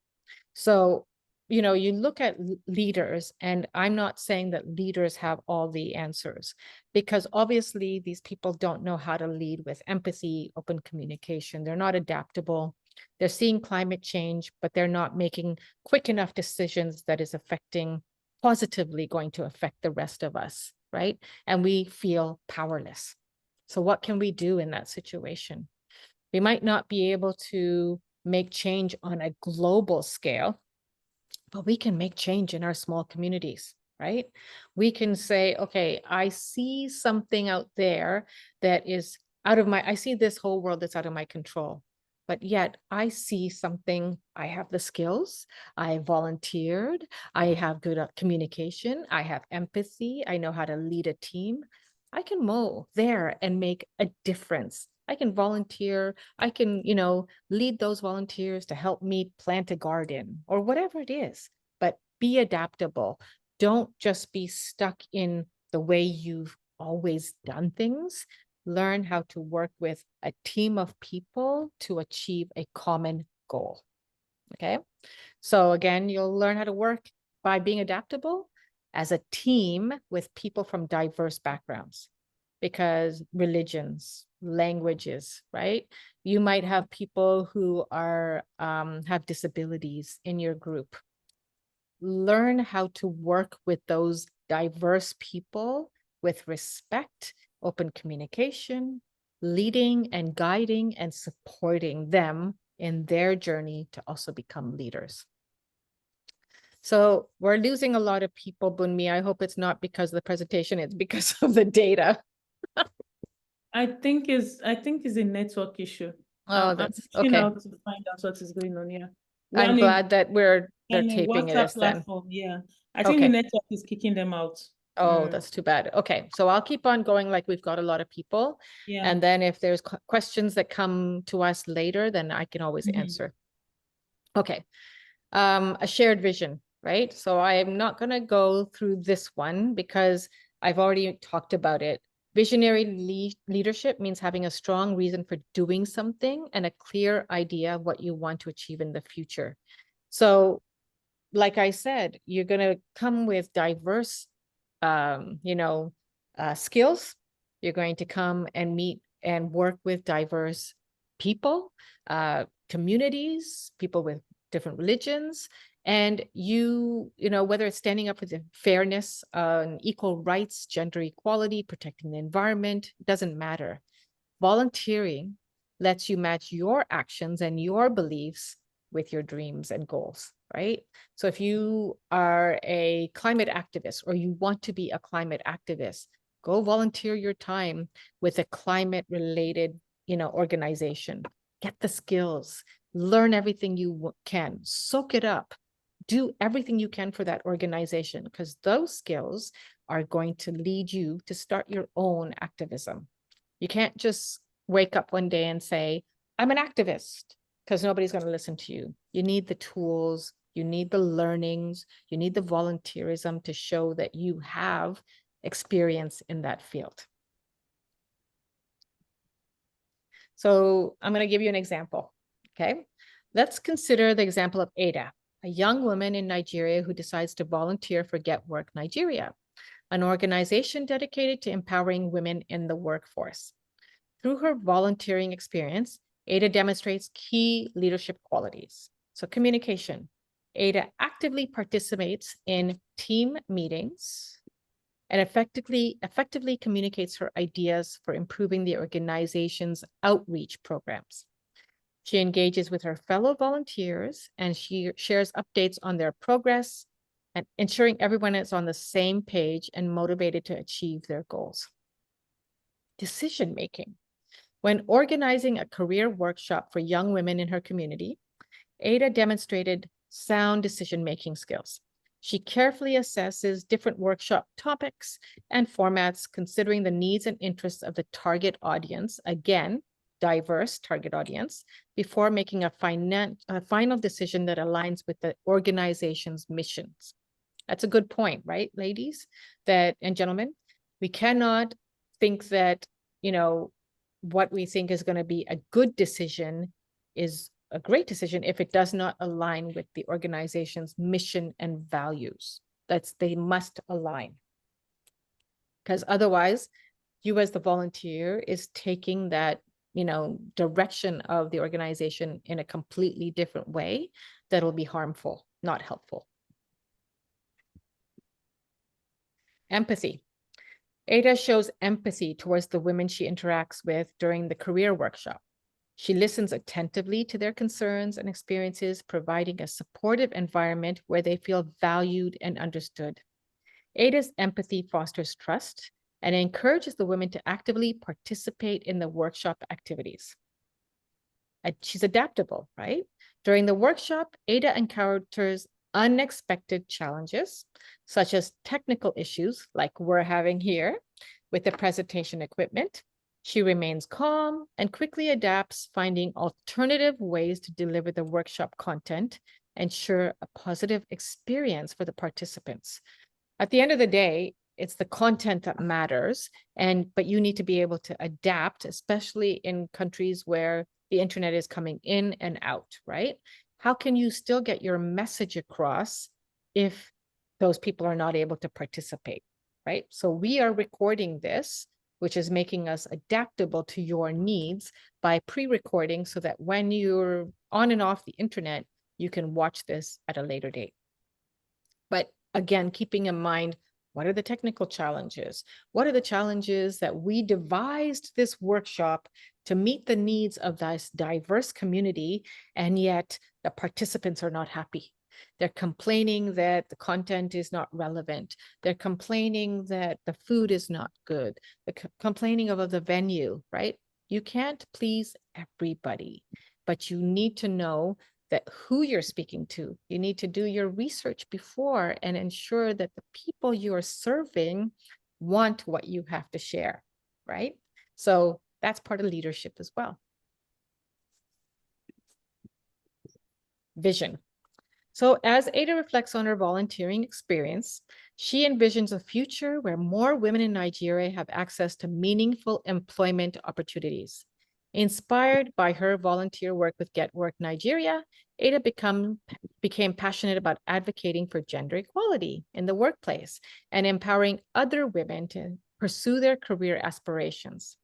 So, you look at leaders, and I'm not saying that leaders have all the answers, because obviously these people don't know how to lead with empathy, open communication. They're not adaptable. They're seeing climate change, but they're not making quick enough decisions that is positively going to affect the rest of us, right? And we feel powerless. So what can we do in that situation? We might not be able to make change on a global scale, but we can make change in our small communities, right? We can say, okay, I see something out there that is I see this whole world that's out of my control, but yet I see something, I have the skills, I volunteered, I have good communication, I have empathy, I know how to lead a team. I can mow there and make a difference. I can volunteer. I can, lead those volunteers to help me plant a garden or whatever it is, but be adaptable. Don't just be stuck in the way you've always done things. Learn how to work with a team of people to achieve a common goal. Okay. So again, you'll learn how to work by being adaptable as a team with people from diverse backgrounds, because religions, languages, right? You might have people who are have disabilities in your group. Learn how to work with those diverse people with respect, open communication, leading and guiding and supporting them in their journey to also become leaders. So we're losing a lot of people, Bunmi. I hope it's not because of the presentation, it's because of the data. I think it's a network issue. Oh, I'm that's reaching okay. out to find out what is going on here. I'm One in, glad that they're and a taping WhatsApp this then. platform. Yeah. I think the Okay. network is kicking them out. Oh, that's too bad. Okay, so I'll keep on going like we've got a lot of people. Yeah. And then if there's questions that come to us later, then I can always Mhm. answer. Okay, a shared vision, right? So I'm not going to go through this one because I've already talked about it. Visionary leadership means having a strong reason for doing something and a clear idea of what you want to achieve in the future. So, like I said, you're going to come with diverse, skills. You're going to come and meet and work with diverse people, communities, people with different religions, and whether it's standing up for the fairness, equal rights, gender equality, protecting the environment, doesn't matter. Volunteering lets you match your actions and your beliefs with your dreams and goals, right? So if you are a climate activist or you want to be a climate activist, go volunteer your time with a climate related, organization. Get the skills, learn everything you can, soak it up, do everything you can for that organization, because those skills are going to lead you to start your own activism. You can't just wake up one day and say, I'm an activist, because nobody's going to listen to you. You need the tools, you need the learnings, you need the volunteerism to show that you have experience in that field. So I'm going to give you an example, okay? Let's consider the example of Ada, a young woman in Nigeria who decides to volunteer for GETWORK Nigeria, an organization dedicated to empowering women in the workforce. Through her volunteering experience, Ada demonstrates key leadership qualities. So communication. Ada actively participates in team meetings and effectively communicates her ideas for improving the organization's outreach programs. She engages with her fellow volunteers and she shares updates on their progress and ensuring everyone is on the same page and motivated to achieve their goals. Decision-making. When organizing a career workshop for young women in her community, Ada demonstrated sound decision-making skills. She carefully assesses different workshop topics and formats, considering the needs and interests of the target audience, again, diverse target audience, before making a final decision that aligns with the organization's missions. That's a good point, right, ladies and gentlemen? We cannot think that, what we think is going to be a good decision is a great decision if it does not align with the organization's mission and values. They must align. Because otherwise, you as the volunteer is taking that, direction of the organization in a completely different way that'll be harmful, not helpful. Empathy. Ada shows empathy towards the women she interacts with during the career workshop. She listens attentively to their concerns and experiences, providing a supportive environment where they feel valued and understood. Ada's empathy fosters trust and encourages the women to actively participate in the workshop activities. She's adaptable, right? During the workshop, Ada encounters unexpected challenges, such as technical issues like we're having here with the presentation equipment. She remains calm and quickly adapts, finding alternative ways to deliver the workshop content, ensure a positive experience for the participants. At the end of the day, it's the content that matters, but you need to be able to adapt, especially in countries where the internet is coming in and out, right? How can you still get your message across if those people are not able to participate, right? So we are recording this, which is making us adaptable to your needs by pre-recording so that when you're on and off the internet, you can watch this at a later date. But again, keeping in mind, what are the technical challenges? What are the challenges that we devised this workshop to meet the needs of this diverse community, and yet the participants are not happy? They're complaining that the content is not relevant. They're complaining that the food is not good. They're complaining of the venue, right? You can't please everybody, but you need to know that who you're speaking to. You need to do your research before and ensure that the people you are serving want what you have to share, right? So that's part of leadership as well. Vision. So as Ada reflects on her volunteering experience, she envisions a future where more women in Nigeria have access to meaningful employment opportunities. Inspired by her volunteer work with GETWORK Nigeria, Ada became passionate about advocating for gender equality in the workplace and empowering other women to pursue their career aspirations.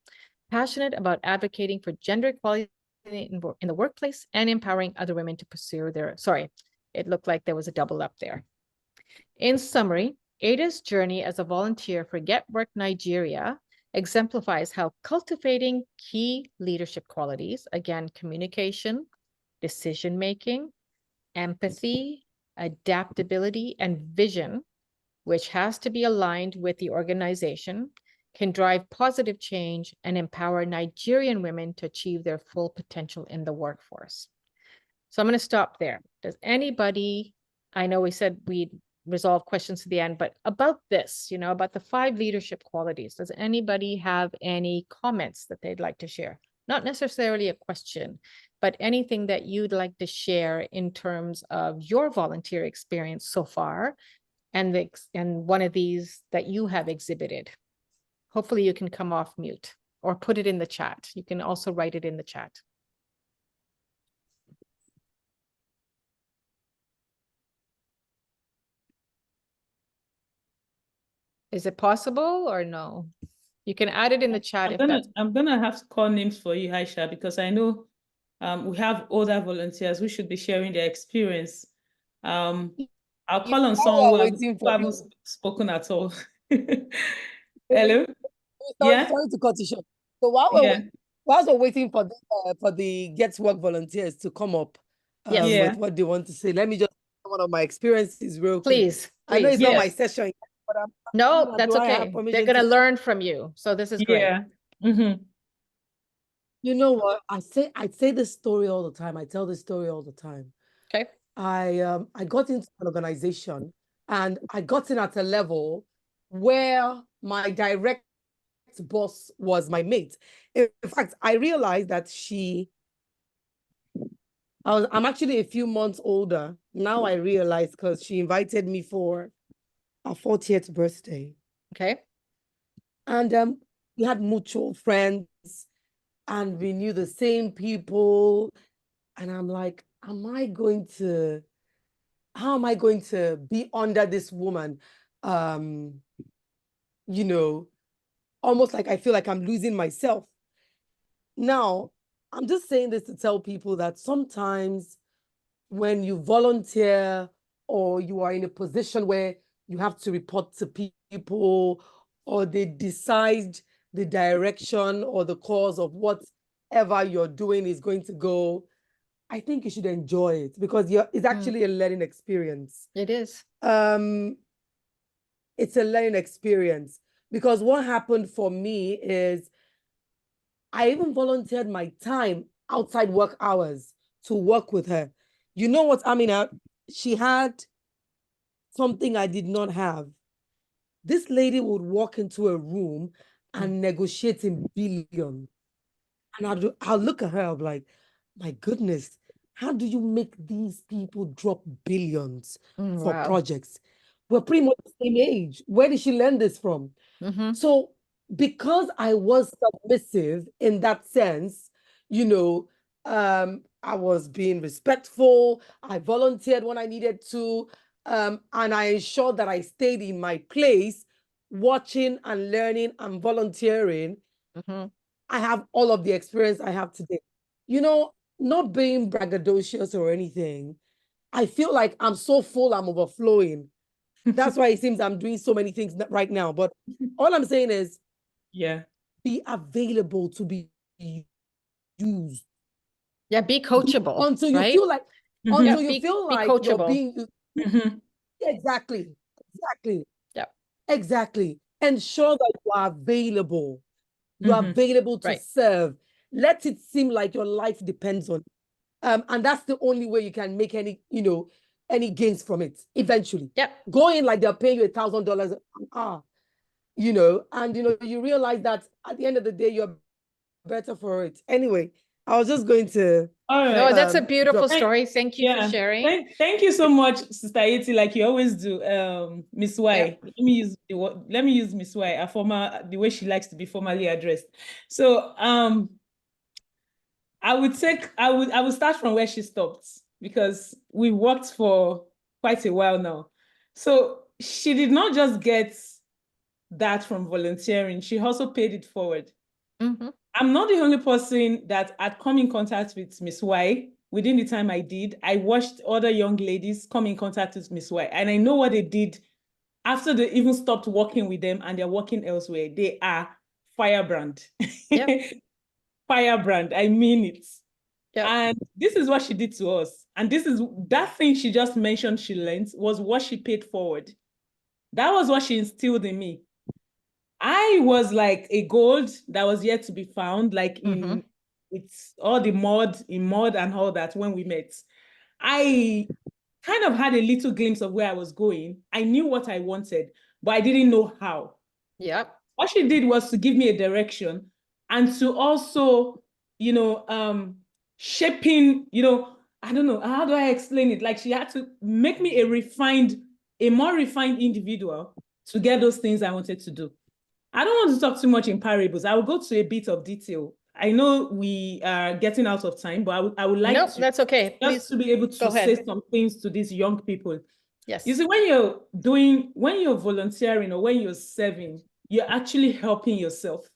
Passionate about advocating for gender equality in the workplace and empowering other women to pursue their, it looked like there was a double up there. In summary, Ada's journey as a volunteer for GETWORK Nigeria exemplifies how cultivating key leadership qualities, again, communication, decision-making, empathy, adaptability, and vision, which has to be aligned with the organization, can drive positive change and empower Nigerian women to achieve their full potential in the workforce. So I'm going to stop there. Does anybody, I know we said we'd resolve questions to the end, but about this, you know, about the 5 leadership qualities, does anybody have any comments that they'd like to share? Not necessarily a question, but anything that you'd like to share in terms of your volunteer experience so far and one of these that you have exhibited. Hopefully you can come off mute or put it in the chat. You can also write it in the chat. Is it possible or no? You can add it in the chat. I'm gonna have to call names for you, Aisha, because I know we have other volunteers who should be sharing their experience. I'll call on someone who haven't spoken at all. Hello? Sorry to cut you short. So while we're waiting for the GETWORK volunteers to come up with what they want to say, let me just one of my experiences real quick. Please. I know it's not my session, but no, that's okay. They're gonna learn from you, so this is great. You know what? I say this story all the time. I tell this story all the time. Okay. I got into an organization, and I got in at a level where my direct boss was my mate. In fact, I realized that I'm actually a few months older. Now I realize because she invited me for our 40th birthday. Okay. And we had mutual friends and we knew the same people. And I'm like, how am I going to be under this woman? You know, almost like I feel like I'm losing myself. Now, I'm just saying this to tell people that sometimes when you volunteer or you are in a position where you have to report to people or they decide the direction or the cause of whatever you're doing is going to go, I think you should enjoy it because it's actually a learning experience. It is. It's a learning experience because what happened for me is I even volunteered my time outside work hours to work with her. You know what, Amina? She had something I did not have. This lady would walk into a room and negotiate in billions. And I'll look at her, I'm like, my goodness, how do you make these people drop billions for projects? We're pretty much the same age. Where did she learn this from? So because I was submissive in that sense, you know, I was being respectful. I volunteered when I needed to. And I ensured that I stayed in my place, watching and learning and volunteering. I have all of the experience I have today. You know, not being braggadocious or anything, I feel like I'm so full, I'm overflowing. That's why it seems I'm doing so many things right now. But all I'm saying is, be available to be used. Yeah, be coachable. Until you feel like, until you feel like coachable. you're being used. Exactly. Yeah. Exactly. Ensure that you are available. You are available to serve. Let it seem like your life depends on it. And that's the only way you can make any, any gains from it eventually. Yep. Go in like they're paying you $1,000 an hour, and you realize that at the end of the day, you're better for it. Anyway, I was just going to. All right. No, that's a beautiful drop- story. Thank you for sharing. Thank you so much, Sister Yeti, like you always do. Miss Y. Yep. Let me use Miss Y, the way she likes to be formally addressed. So I would start from where she stopped, because we worked for quite a while now. So she did not just get that from volunteering, she also paid it forward. Mhm. I'm not the only person that had come in contact with Miss Y. Within the time I did, I watched other young ladies come in contact with Miss Y, and I know what they did after they even stopped working with them and they're working elsewhere. They are firebrand. Yep. Firebrand, I mean it. Yep. And this is what she did to us. And this is that thing she just mentioned she learned was what she paid forward. That was what she instilled in me. I was like a gold that was yet to be found, like in with all the mud and all that when we met. I kind of had a little glimpse of where I was going. I knew what I wanted, but I didn't know how. Yep. What she did was to give me a direction and to also, shaping, I don't know, how do I explain it? Like she had to make me a more refined individual to get those things I wanted to do. I don't want to talk too much in parables. I will go to a bit of detail. I know we are getting out of time, but I would like Nope, to that's okay. just to be able to say some things to these young people. Yes. You see, when you're volunteering or when you're serving, you're actually helping yourself.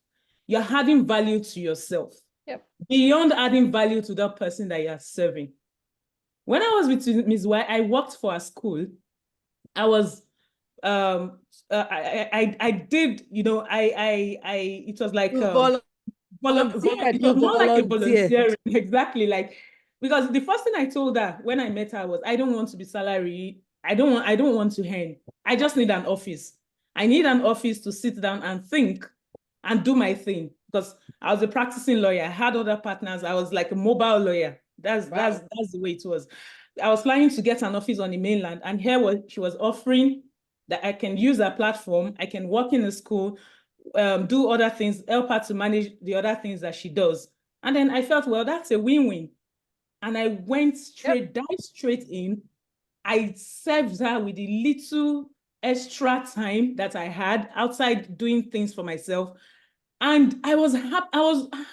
You're adding value to yourself. Yep. Beyond adding value to that person that you're serving. When I was with Ms. Y, I worked for a school. I was I did, it was like it was more like a volunteering, exactly, like, because the first thing I told her when I met her was, I don't want to be salary, I don't want to earn. I just need an office. I need an office to sit down and think and do my thing, because I was a practicing lawyer. I had other partners. I was like a mobile lawyer. That's the way it was. I was planning to get an office on the mainland, and here what she was offering, that I can use a platform, I can work in the school, do other things, help her to manage the other things that she does. And then I felt, well, that's a win-win. And I went dived straight in. I served her with the little extra time that I had outside doing things for myself. And I was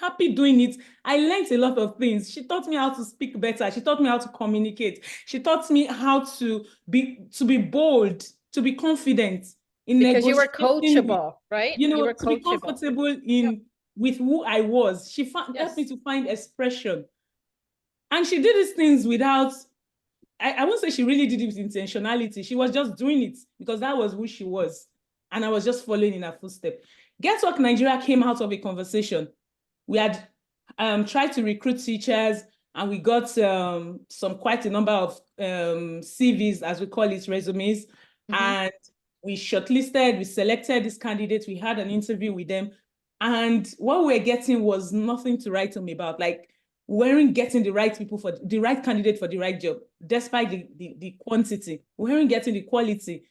happy doing it. I learned a lot of things. She taught me how to speak better. She taught me how to communicate. She taught me how to be bold, to be confident in because you were negotiating, coachable, right? you were to be comfortable with who I was. She helped me to find expression. And she did these things without, I won't say she really did it with intentionality. She was just doing it because that was who she was. And I was just following in her footsteps. GETWORK Nigeria came out of a conversation. We had tried to recruit teachers, and we got quite a number of CVs, as we call it, resumes. And we shortlisted, we selected these candidates, we had an interview with them. And what we were getting was nothing to write home about. Like, we weren't getting the right people for the right candidate for the right job, despite the quantity. We weren't getting the quality.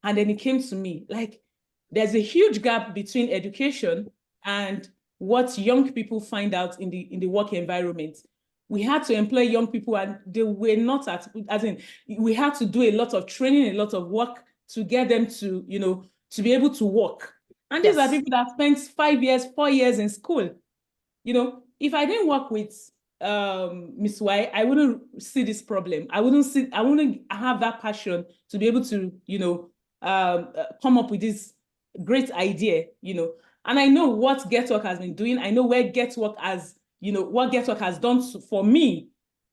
And then it came to me, like, there's a huge gap between education and what young people find out in the work environment. We had to employ young people, and they were not we had to do a lot of training, a lot of work to get them to, to be able to work. And these are people that spent 5 years, 4 years in school. If I didn't work with Miss Y, I wouldn't see this problem. I wouldn't have that passion to be able to, come up with this great idea, And I know what GETWORK has been doing. I know where GETWORK has, what GETWORK has done for me,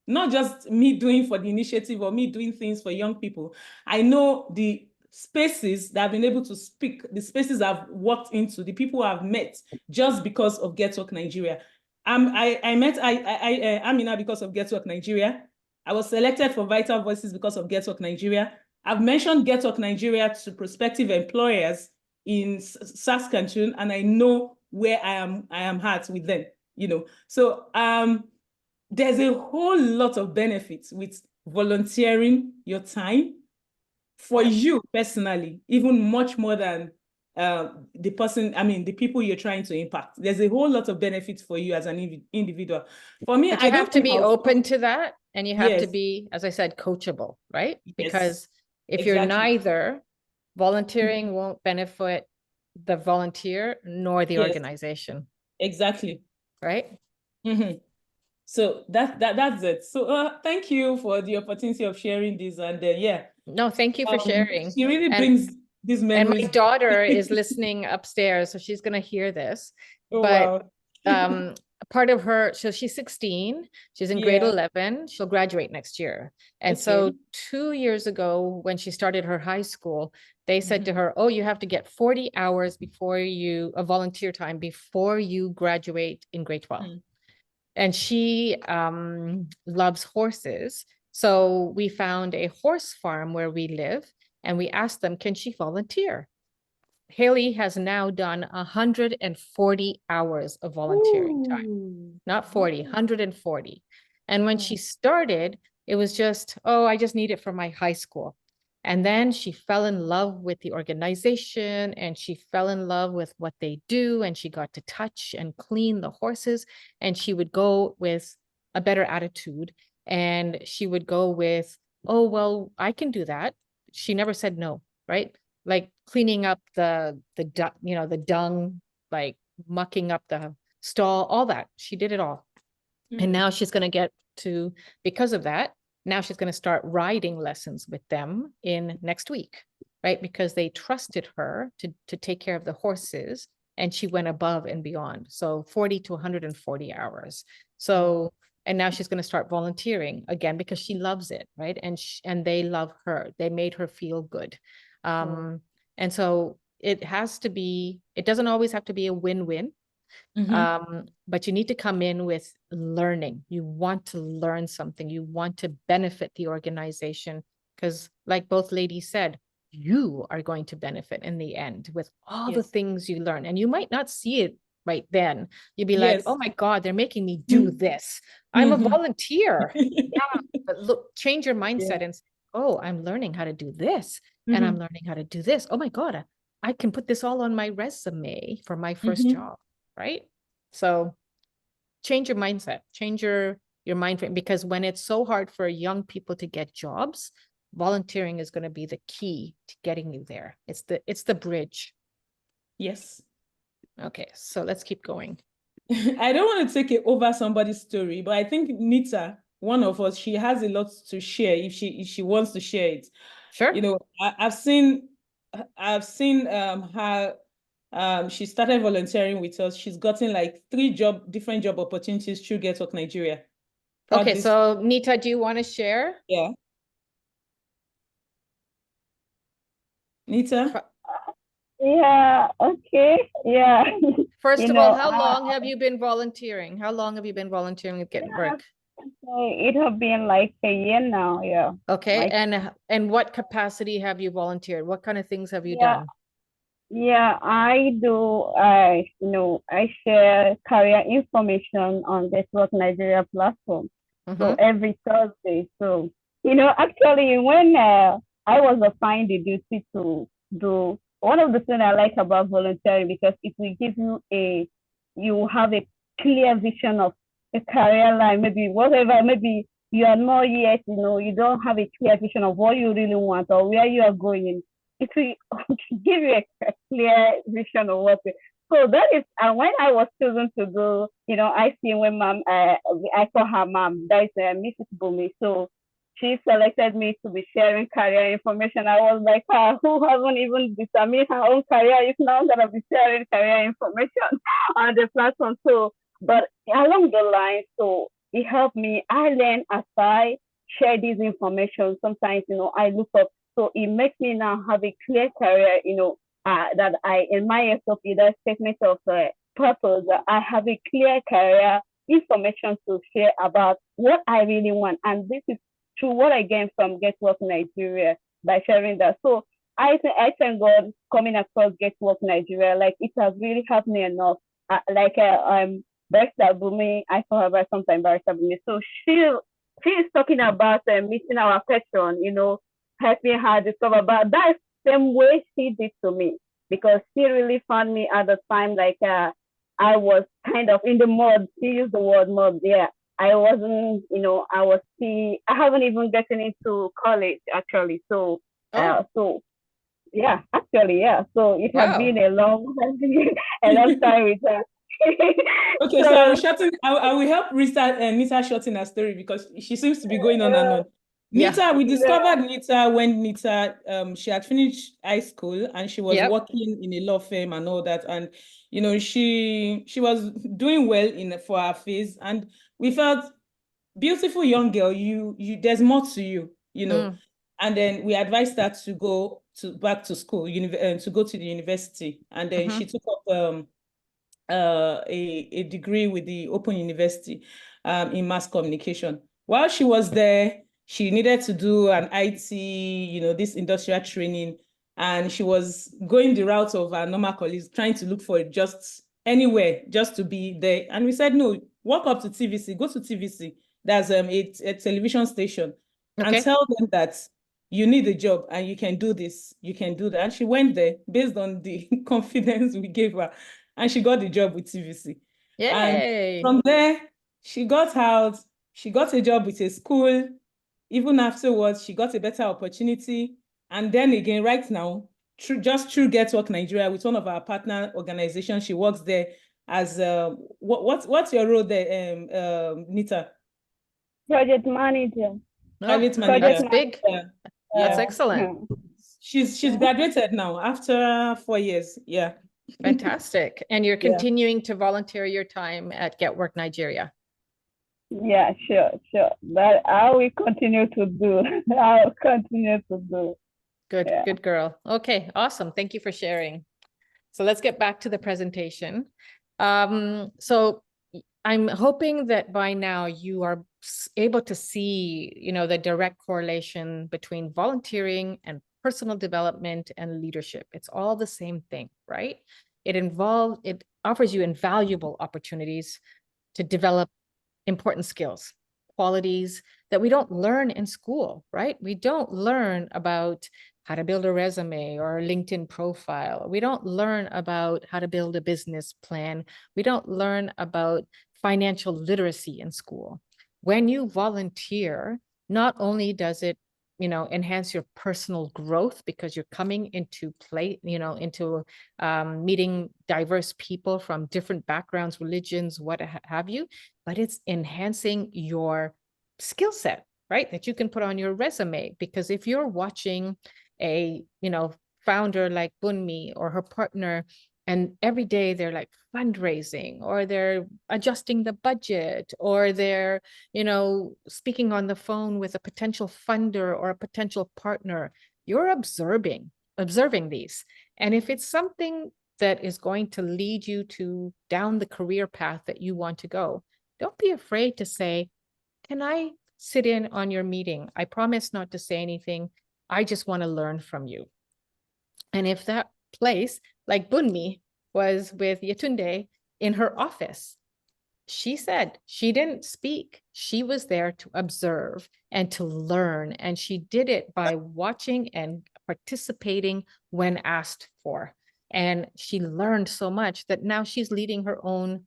not just me doing for the initiative or me doing things for young people. I know the spaces that I've been able to speak, the spaces I've walked into, the people I've met just because of GETWORK Nigeria. I met Amina because of GETWORK Nigeria. I was selected for Vital Voices because of GETWORK Nigeria. I've mentioned GETWORK Nigeria to prospective employers in Saskatchewan, and I know where I am at with them, So there's a whole lot of benefits with volunteering your time for you personally, even much more than the people you're trying to impact. There's a whole lot of benefits for you as an individual. For me, But I you don't have to think be open to that, and you have to Yes. be, as I said, coachable, right? Yes, Because if you're exactly. neither, volunteering won't benefit the volunteer nor the Yes. organization, Exactly. right? Mhm. So that's it. So thank you for the opportunity of sharing this, and yeah, No, thank you for sharing. she really And- brings these And memories. my daughter is listening upstairs, so she's going to hear this. Oh, But wow. part of her, so she's 16, she's in grade Yeah. 11, she'll graduate next year. And so 2 years ago, when she started her high school, they said to her, oh, you have to get 40 hours before you, a volunteer time before you graduate in grade 12. Mm. And she loves horses. So we found a horse farm where we live, and we asked them, can she volunteer? Haley has now done 140 hours of volunteering time, Ooh. not 40, 140. And when she started, it was just, oh, I just need it for my high school. And then she fell in love with the organization, and she fell in love with what they do. And she got to touch and clean the horses, and she would go with a better attitude. And she would go with, oh, well, I can do that. She never said no, right? Like cleaning up the dung, like mucking up the stall, all that. She did it all. And now she's going to get to, because of that, now she's going to start riding lessons with them in next week, right? Because they trusted her to take care of the horses, and she went above and beyond. So 40 to 140 hours. So, and now she's going to start volunteering again because she loves it, right? And they love her. They made her feel good. And so it doesn't always have to be a win-win. But you need to come in with learning. You want to learn something. You want to benefit the organization, because like both ladies said, you are going to benefit in the end with all the things you learn. And you might not see it right then. You'd be like, oh my God, they're making me do this. I'm a volunteer. Yeah, but look, change your mindset and say, oh, I'm learning how to do this, and I'm learning how to do this. Oh my God, I can put this all on my resume for my first job, right? So change your mindset, change your mind frame, because when it's so hard for young people to get jobs, volunteering is going to be the key to getting you there. It's the bridge. Yes. Okay, so let's keep going. I don't want to take it over somebody's story, but I think Nita, one of us, she has a lot to share if she wants to share it. Sure. You know, I've seen her. She started volunteering with us. She's gotten like 3 different job opportunities through GETWORK Nigeria. Okay, so Nita, do you want to share? Yeah. Nita? Yeah, okay. Yeah. First of all, how long have you been volunteering? How long have you been volunteering with GETWORK? It has been like a year now, yeah. Okay, Like, and what capacity have you volunteered? What kind of things have you yeah, done? yeah, I do. I share career information on the GETWORK Nigeria platform. So every Thursday. So, actually, when I was assigned the duty to do, one of the things I like about volunteering, because it will give you have a clear vision of a career line, maybe whatever, maybe you are not yet, you don't have a clear vision of what you really want or where you are going. It will give you a clear vision of what it. So that is, and when I was chosen to go, I see when mom, I saw her mom, that is Mrs. Bumi. So she selected me to be sharing career information. I was like, who haven't even determined her own career is now going to be sharing career information on the platform. So, but along the line, so it helped me. I learned as I share this information. Sometimes, I look up. So it makes me now have a clear career, that I, in my SOP, that statement of purpose, I have a clear career information to share about what I really want. And this is through what I gained from GETWORK Nigeria by sharing that. So I thank God coming across GETWORK Nigeria, like it has really helped me enough. Barrister Bumi, I call her by sometimes Barrister Bumi. So she is talking about meeting our patron, helping her discover. But that's the same way she did to me, because she really found me at the time like I was kind of in the mud. She used the word mud. Yeah, I wasn't, I haven't even gotten into college actually. So, Oh, yeah, actually, yeah. So it has wow. been a long, a long time with her. Okay, so So, I will help Nita shorten her story because she seems to be going on and on. Yeah. Nita, we yeah, discovered Nita when Nita she had finished high school and she was Yep. working in a law firm and all that. And she was doing well for her phase. And we felt, beautiful young girl, you there's more to you. Mm, And then we advised her to go back to school, to go to the university. And then mhm. she took up a degree with the Open University in mass communication. While she was there, she needed to do an IT, this industrial training, and she was going the route of her normal colleagues, trying to look for just anywhere just to be there. And we said, no, walk up to TVC, go to TVC. That's a television station, and Okay. tell them that you need a job and you can do this, you can do that. And she went there based on the confidence we gave her, and she got the job with TVC. And Yay. from there, she got out, she got a job with a school. Even afterwards, she got a better opportunity. And then again, right now, through GETWORK Nigeria, with one of our partner organizations, she works there as what's your role there, Nita? project manager. No, Private Project that's manager. big. manager. That's Yeah. excellent. She's graduated now after 4 years. Yeah. Fantastic. And you're Yeah. continuing to volunteer your time at GetWork Nigeria. Yeah, sure. But I will continue to do. I'll continue to do. Good, Yeah. good girl. Okay, awesome. Thank you for sharing. So let's get back to the presentation. So I'm hoping that by now you are able to see, the direct correlation between volunteering and personal development and leadership. It's all the same thing, right? It offers you invaluable opportunities to develop important skills, qualities that we don't learn in school, right? We don't learn about how to build a resume or a LinkedIn profile. We don't learn about how to build a business plan. We don't learn about financial literacy in school. When you volunteer, not only does it enhance your personal growth because you're coming into play, into meeting diverse people from different backgrounds, religions, what have you, but it's enhancing your skill set, right? That you can put on your resume. Because if you're watching a, founder like Bunmi or her partner, and every day they're like fundraising, or they're adjusting the budget, or they're, speaking on the phone with a potential funder or a potential partner, you're observing these. And if it's something that is going to lead you to down the career path that you want to go, don't be afraid to say, can I sit in on your meeting? I promise not to say anything. I just want to learn from you. And if that place, like Bunmi, was with Yetunde in her office, she said she didn't speak. She was there to observe and to learn. And she did it by watching and participating when asked for. And she learned so much that now she's leading her own,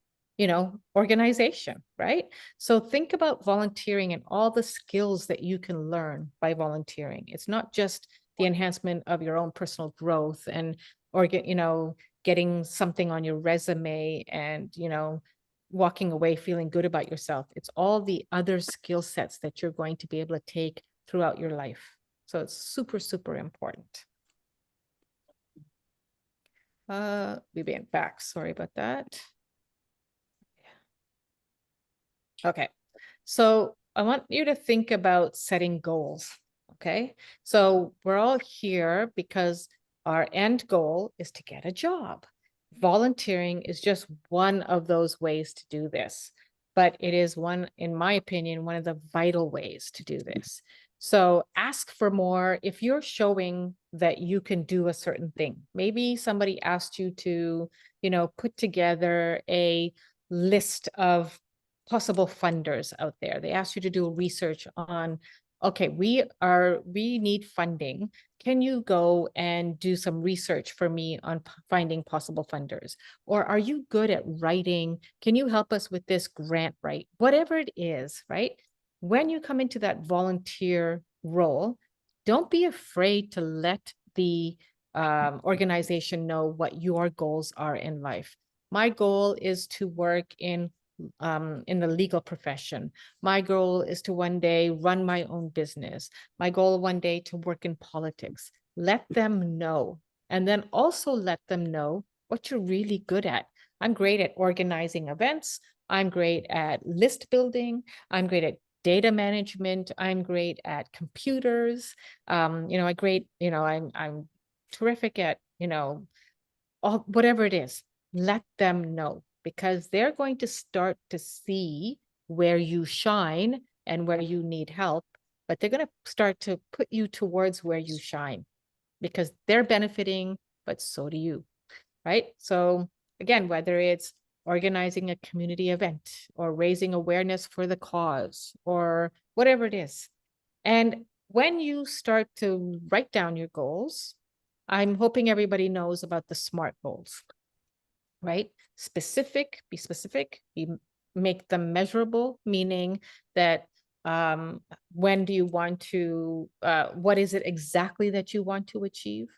organization, right? So think about volunteering and all the skills that you can learn by volunteering. It's not just the enhancement of your own personal growth and, or getting something on your resume and, walking away feeling good about yourself. It's all the other skill sets that you're going to be able to take throughout your life. So it's super, super important. We went back. Sorry about that. Okay. So I want you to think about setting goals. Okay. So we're all here because our end goal is to get a job. Volunteering is just one of those ways to do this, but it is one, in my opinion, one of the vital ways to do this. So ask for more. If you're showing that you can do a certain thing, maybe somebody asked you to, put together a list of possible funders out there. They ask you to do research on, okay, we need funding. Can you go and do some research for me on finding possible funders? Or are you good at writing? Can you help us with this grant write? Whatever it is, right? When you come into that volunteer role, don't be afraid to let the organization know what your goals are in life. My goal is to work in the legal profession. My goal is to one day run my own business. My goal one day to work in politics. Let them know. And then also let them know what you're really good at. I'm great at organizing events. I'm great at list building. I'm great at data management. I'm great at computers. I'm terrific at, whatever it is. Let them know, because they're going to start to see where you shine and where you need help, but they're going to start to put you towards where you shine, because they're benefiting, but so do you, right? So again, whether it's organizing a community event or raising awareness for the cause or whatever it is. And when you start to write down your goals, I'm hoping everybody knows about the SMART goals, right? Be specific, make them measurable, meaning that when do you want to, what is it exactly that you want to achieve?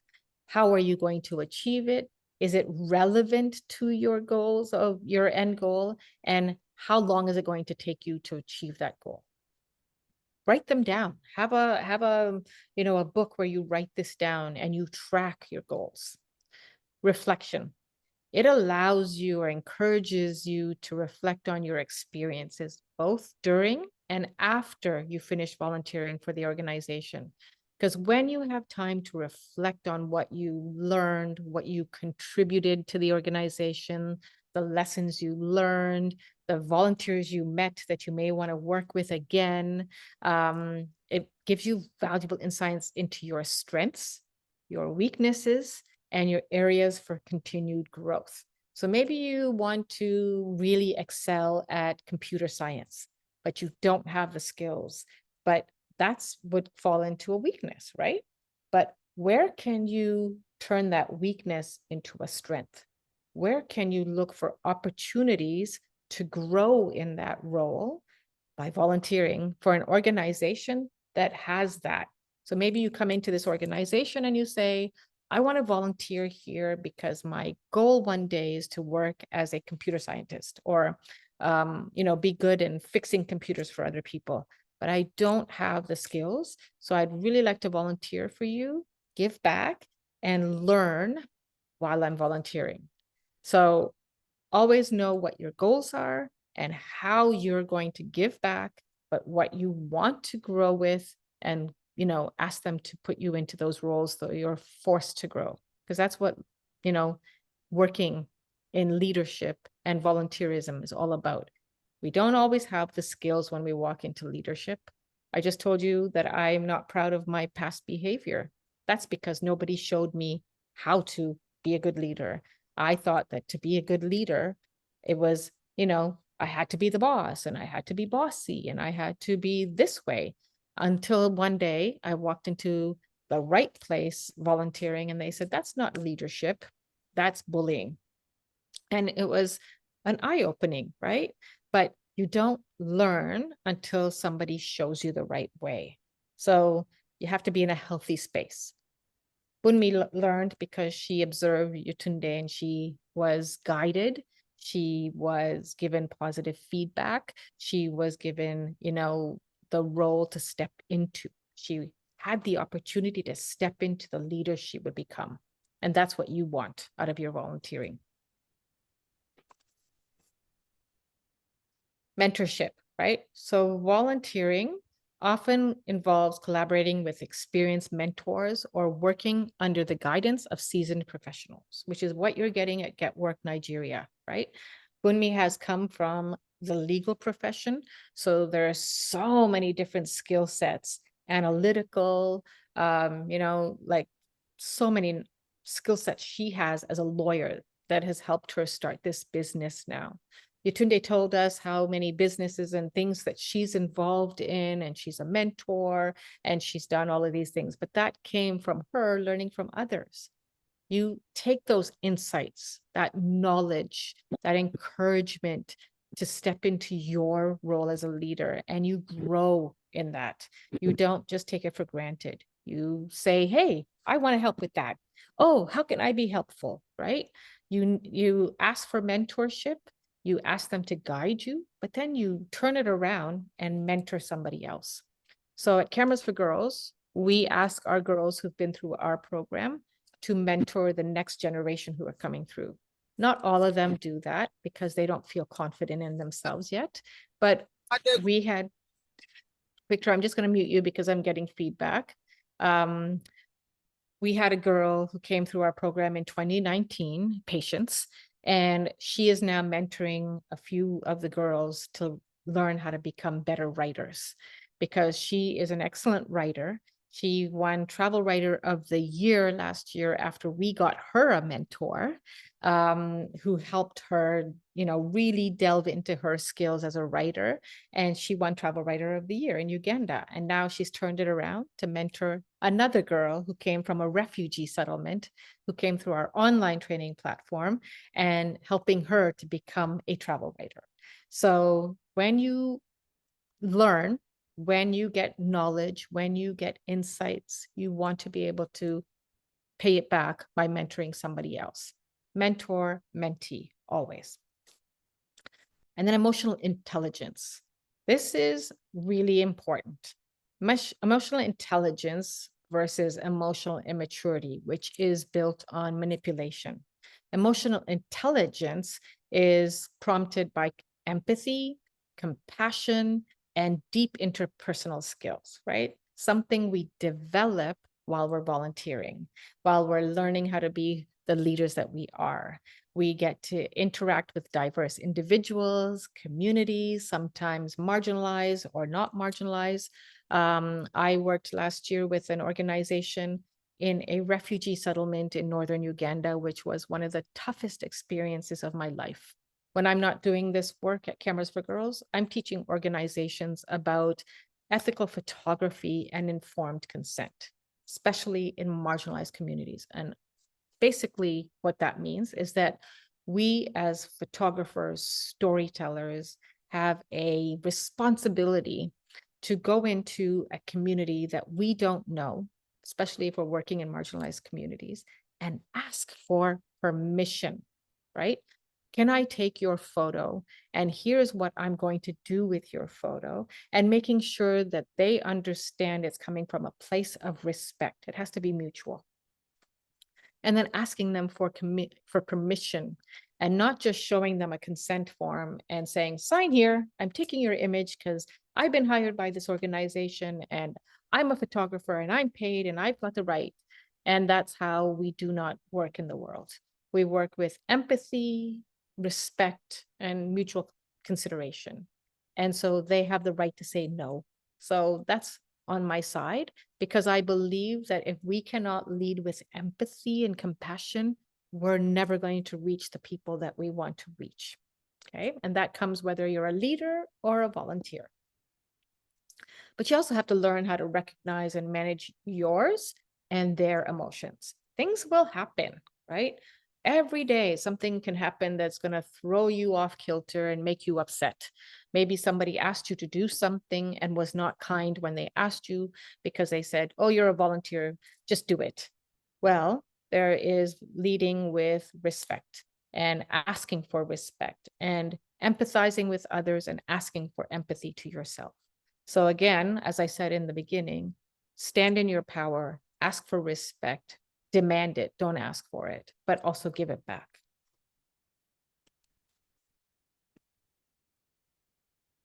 How are you going to achieve it? Is it relevant to your goals of your end goal? And how long is it going to take you to achieve that goal? Write them down. Have a book where you write this down and you track your goals. Reflection. It allows you or encourages you to reflect on your experiences, both during and after you finish volunteering for the organization. Because when you have time to reflect on what you learned, what you contributed to the organization, the lessons you learned, the volunteers you met that you may want to work with again, it gives you valuable insights into your strengths, your weaknesses, and your areas for continued growth. So maybe you want to really excel at computer science, but you don't have the skills, but that's would fall into a weakness, right? But where can you turn that weakness into a strength? Where can you look for opportunities to grow in that role by volunteering for an organization that has that? So maybe you come into this organization and you say, I want to volunteer here because my goal one day is to work as a computer scientist or, be good in fixing computers for other people, but I don't have the skills. So I'd really like to volunteer for you, give back, and learn while I'm volunteering. So always know what your goals are and how you're going to give back, but what you want to grow with, and ask them to put you into those roles so you're forced to grow, because that's what working in leadership and volunteerism is all about. We don't always have the skills when we walk into leadership. I just told you that I'm not proud of my past behavior. That's because nobody showed me how to be a good leader. I thought that to be a good leader, it was, I had to be the boss and I had to be bossy and I had to be this way, until one day I walked into the right place volunteering and they said, that's not leadership, that's bullying. And it was an eye-opening, right? But you don't learn until somebody shows you the right way. So you have to be in a healthy space. Bunmi learned because she observed Yetunde and she was guided. She was given positive feedback. She was given, the role to step into. She had the opportunity to step into the leader she would become. And that's what you want out of your volunteering. Mentorship, right? So volunteering often involves collaborating with experienced mentors or working under the guidance of seasoned professionals, which is what you're getting at GETWORK Nigeria, right? Bunmi has come from the legal profession, so there are so many different skill sets, analytical, like so many skill sets she has as a lawyer that has helped her start this business now. Yetunde told us how many businesses and things that she's involved in, and she's a mentor, and she's done all of these things, but that came from her learning from others. You take those insights, that knowledge, that encouragement to step into your role as a leader, and you grow in that. You don't just take it for granted. You say, hey, I want to help with that. Oh, how can I be helpful, right? You ask for mentorship, you ask them to guide you, but then you turn it around and mentor somebody else. So at Cameras for Girls, we ask our girls who've been through our program to mentor the next generation who are coming through. Not all of them do that because they don't feel confident in themselves yet, but we had, Victor, I'm just going to mute you because I'm getting feedback. We had a girl who came through our program in 2019, Patience, and she is now mentoring a few of the girls to learn how to become better writers because she is an excellent writer. She won Travel Writer of the Year last year after we got her a mentor who helped her, really delve into her skills as a writer. And she won Travel Writer of the Year in Uganda. And now she's turned it around to mentor another girl who came from a refugee settlement, who came through our online training platform, and helping her to become a travel writer. So when you learn, when you get knowledge, when you get insights, you want to be able to pay it back by mentoring somebody else. Mentor, mentee, always. And then emotional intelligence. This is really important. Emotional intelligence versus emotional immaturity, which is built on manipulation. Emotional intelligence is prompted by empathy, compassion, and deep interpersonal skills, right? Something we develop while we're volunteering, while we're learning how to be the leaders that we are. We get to interact with diverse individuals, communities, sometimes marginalized or not marginalized. I worked last year with an organization in a refugee settlement in northern Uganda, which was one of the toughest experiences of my life. When I'm not doing this work at Cameras for Girls, I'm teaching organizations about ethical photography and informed consent, especially in marginalized communities. And basically what that means is that we as photographers, storytellers, have a responsibility to go into a community that we don't know, especially if we're working in marginalized communities, and ask for permission, right? Can I take your photo? And here's what I'm going to do with your photo, and making sure that they understand it's coming from a place of respect. It has to be mutual. And then asking them for permission, and not just showing them a consent form and saying, sign here, I'm taking your image because I've been hired by this organization and I'm a photographer and I'm paid and I've got the right. And that's how we do not work in the world. We work with empathy, respect, and mutual consideration. And so they have the right to say no. So that's on my side, because I believe that if we cannot lead with empathy and compassion, we're never going to reach the people that we want to reach. Okay. And that comes whether you're a leader or a volunteer. But you also have to learn how to recognize and manage yours and their emotions. Things will happen, right? Every day, something can happen that's going to throw you off kilter and make you upset. Maybe somebody asked you to do something and was not kind when they asked you because they said, oh, you're a volunteer, just do it. Well, there is leading with respect and asking for respect and empathizing with others and asking for empathy to yourself. So again, as I said in the beginning, stand in your power, ask for respect, demand it, don't ask for it, but also give it back.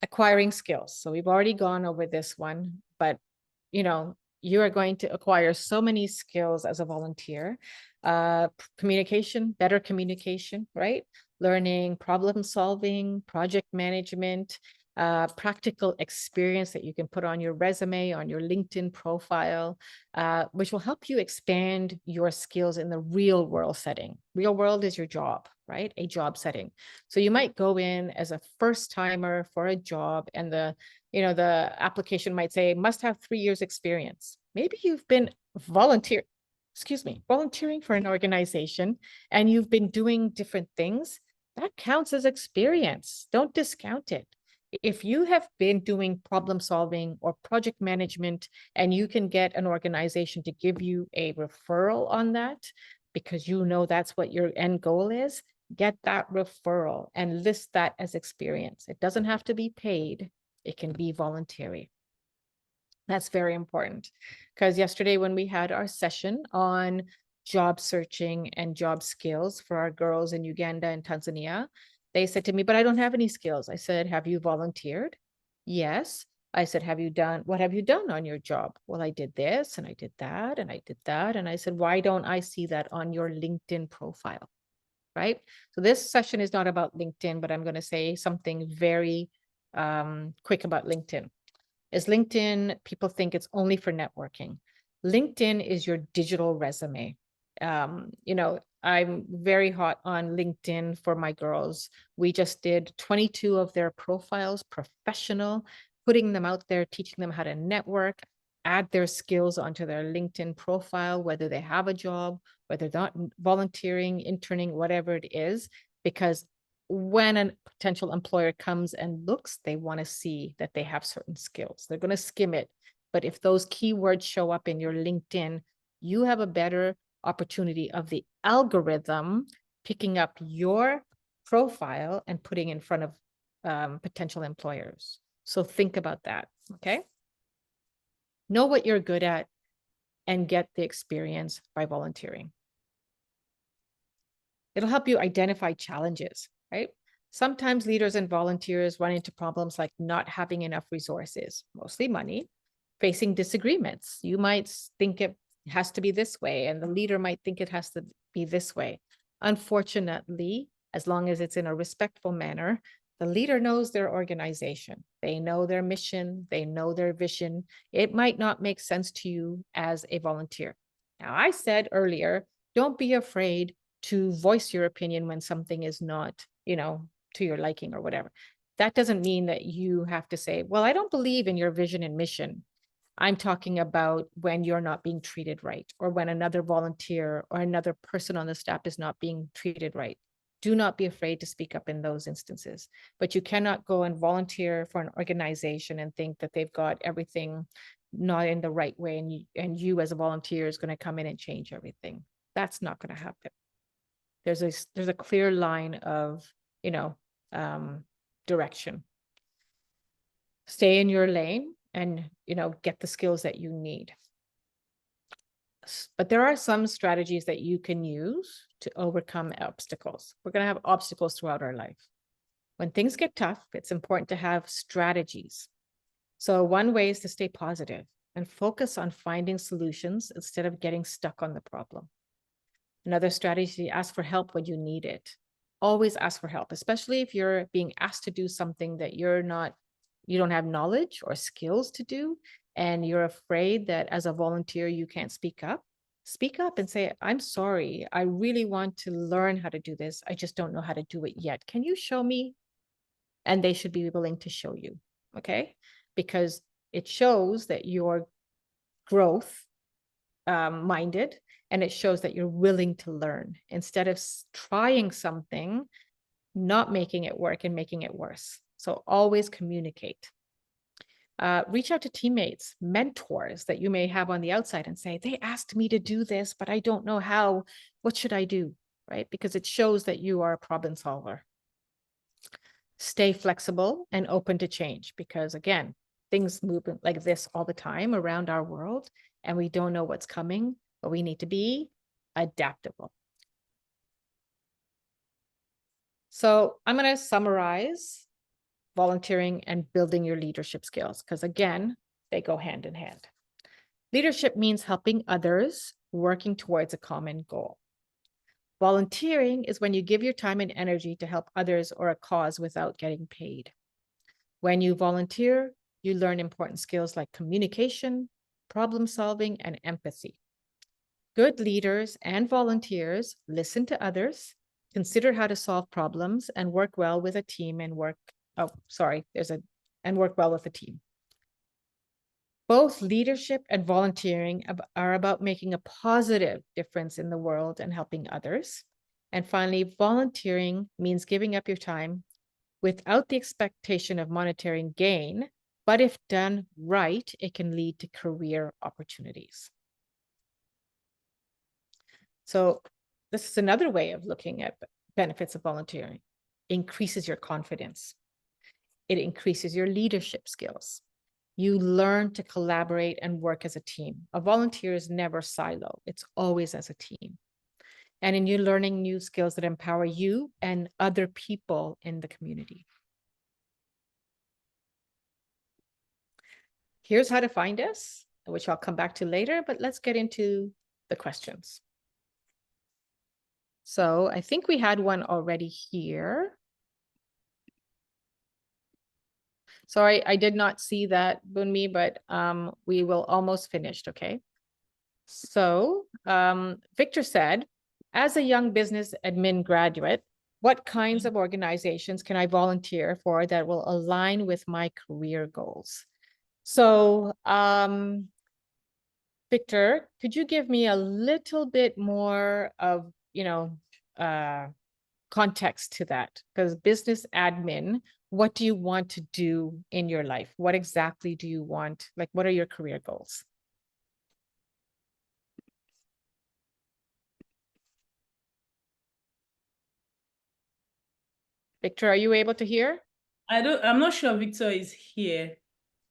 Acquiring skills. So we've already gone over this one, but you are going to acquire so many skills as a volunteer. Communication, better communication, right? Learning problem solving, project management, practical experience that you can put on your resume, on your LinkedIn profile, which will help you expand your skills in the real world setting. Real world is your job, right? A job setting. So you might go in as a first timer for a job, and the application might say must have 3 years experience. Maybe you've been volunteering for an organization and you've been doing different things. That counts as experience. Don't discount it. If you have been doing problem solving or project management and you can get an organization to give you a referral on that because you know that's what your end goal is, get that referral and list that as experience. It doesn't have to be paid. It can be voluntary. That's very important, because yesterday when we had our session on job searching and job skills for our girls in Uganda and Tanzania, they said to me, but I don't have any skills. I said, have you volunteered? Yes. I said, what have you done on your job? Well, I did this and I did that and I did that. And I said, why don't I see that on your LinkedIn profile? Right? So this session is not about LinkedIn, but I'm going to say something very quick about LinkedIn. Is LinkedIn, people think it's only for networking. LinkedIn is your digital resume. I'm very hot on LinkedIn for my girls. We just did 22 of their profiles, professional, putting them out there, teaching them how to network, add their skills onto their LinkedIn profile, whether they have a job, whether they're not volunteering, interning, whatever it is, because when a potential employer comes and looks, they want to see that they have certain skills. They're going to skim it. But if those keywords show up in your LinkedIn, you have a better opportunity of the algorithm picking up your profile and putting in front of potential employers. So think about that, okay? Know what you're good at and get the experience by volunteering. It'll help you identify challenges, right? Sometimes leaders and volunteers run into problems like not having enough resources, mostly money, facing disagreements. You might think it has to be this way, and the leader might think it has to be this way. Unfortunately, as long as it's in a respectful manner, the leader knows their organization. They know their mission. They know their vision. It might not make sense to you as a volunteer. Now, I said earlier, don't be afraid to voice your opinion when something is not, to your liking or whatever. That doesn't mean that you have to say, well, I don't believe in your vision and mission. I'm talking about when you're not being treated right, or when another volunteer or another person on the staff is not being treated right. Do not be afraid to speak up in those instances. But you cannot go and volunteer for an organization and think that they've got everything not in the right way, and you as a volunteer is going to come in and change everything. That's not going to happen. There's a clear line of, direction. Stay in your lane and, get the skills that you need. But there are some strategies that you can use to overcome obstacles. We're going to have obstacles throughout our life. When things get tough, it's important to have strategies. So one way is to stay positive and focus on finding solutions instead of getting stuck on the problem. Another strategy, ask for help when you need it. Always ask for help, especially if you're being asked to do something that you don't have knowledge or skills to do, and you're afraid that as a volunteer, you can't speak up. Speak up and say, I'm sorry, I really want to learn how to do this. I just don't know how to do it yet. Can you show me? And they should be willing to show you, okay? Because it shows that you're growth minded, and it shows that you're willing to learn instead of trying something, not making it work and making it worse. So always communicate. Reach out to teammates, mentors that you may have on the outside and say, they asked me to do this, but I don't know how. What should I do? Right? Because it shows that you are a problem solver. Stay flexible and open to change, because again, things move like this all the time around our world, and we don't know what's coming, but we need to be adaptable. So I'm going to summarize volunteering and building your leadership skills, because again, they go hand in hand. Leadership means helping others, working towards a common goal. Volunteering is when you give your time and energy to help others or a cause without getting paid. When you volunteer, you learn important skills like communication, problem solving, and empathy. Good leaders and volunteers listen to others, consider how to solve problems, and work well with a team and work well with a team. Both leadership and volunteering are about making a positive difference in the world and helping others. And finally, volunteering means giving up your time without the expectation of monetary gain, but if done right, it can lead to career opportunities. So this is another way of looking at benefits of volunteering. Increases your confidence. It increases your leadership skills. You learn to collaborate and work as a team. A volunteer is never silo. It's always as a team. And in you learning new skills that empower you and other people in the community. Here's how to find us, which I'll come back to later, but let's get into the questions. So I think we had one already here. Sorry, I did not see that, Bunmi, but we will almost finished, okay? So Victor said, as a young business admin graduate, what kinds of organizations can I volunteer for that will align with my career goals? So Victor, could you give me a little bit more of, context to that? Because business admin, what do you want to do in your life? What exactly do you want? Like, what are your career goals? Victor, are you able to hear? I'm not sure Victor is here.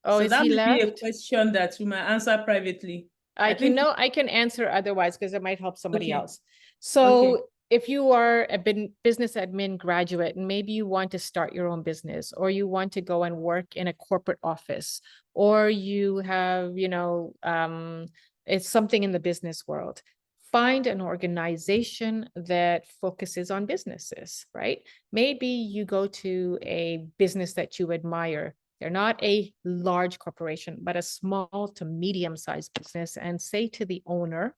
Oh, So is that he would be a left? question that we might answer privately. I can answer otherwise because it might help somebody Okay. else. So Okay. if you are a business admin graduate and maybe you want to start your own business, or you want to go and work in a corporate office, or you have, it's something in the business world, find an organization that focuses on businesses, right? Maybe you go to a business that you admire. They're not a large corporation, but a small to medium-sized business, and say to the owner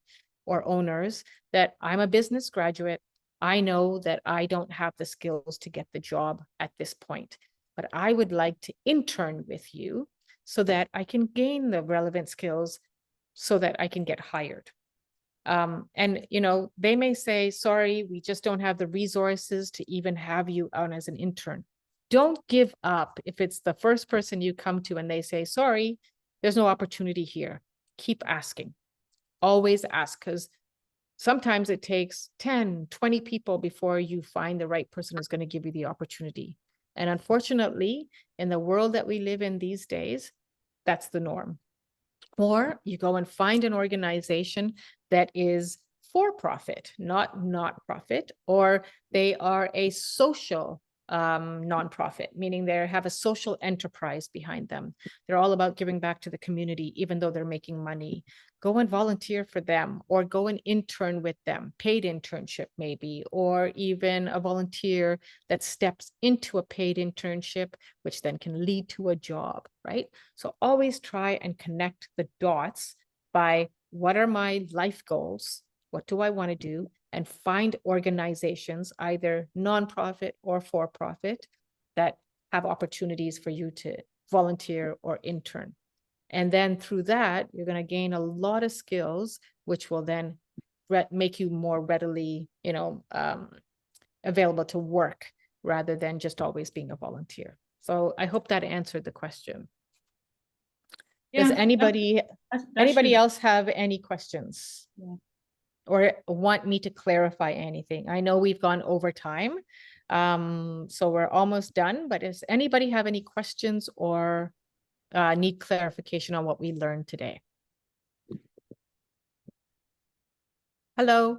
or owners that I'm a business graduate. I know that I don't have the skills to get the job at this point, but I would like to intern with you so that I can gain the relevant skills so that I can get hired. And they may say, sorry, we just don't have the resources to even have you on as an intern. Don't give up if it's the first person you come to and they say, sorry, there's no opportunity here. Keep asking. Always ask, because sometimes it takes 10, 20 people before you find the right person who's going to give you the opportunity. And unfortunately, in the world that we live in these days, that's the norm. Or you go and find an organization that is for profit, not profit, or they are a social nonprofit, meaning they have a social enterprise behind them. They're all about giving back to the community, even though they're making money. Go and volunteer for them, or go and intern with them, paid internship maybe, or even a volunteer that steps into a paid internship, which then can lead to a job, right? So always try and connect the dots by what are my life goals? What do I want to do? And find organizations, either nonprofit or for-profit, that have opportunities for you to volunteer or intern. And then through that, you're going to gain a lot of skills, which will then make you more readily, available to work rather than just always being a volunteer. So I hope that answered the question. Does anybody else have any questions? Yeah. Or want me to clarify anything? I know we've gone over time, so we're almost done, but does anybody have any questions or need clarification on what we learned today? Hello.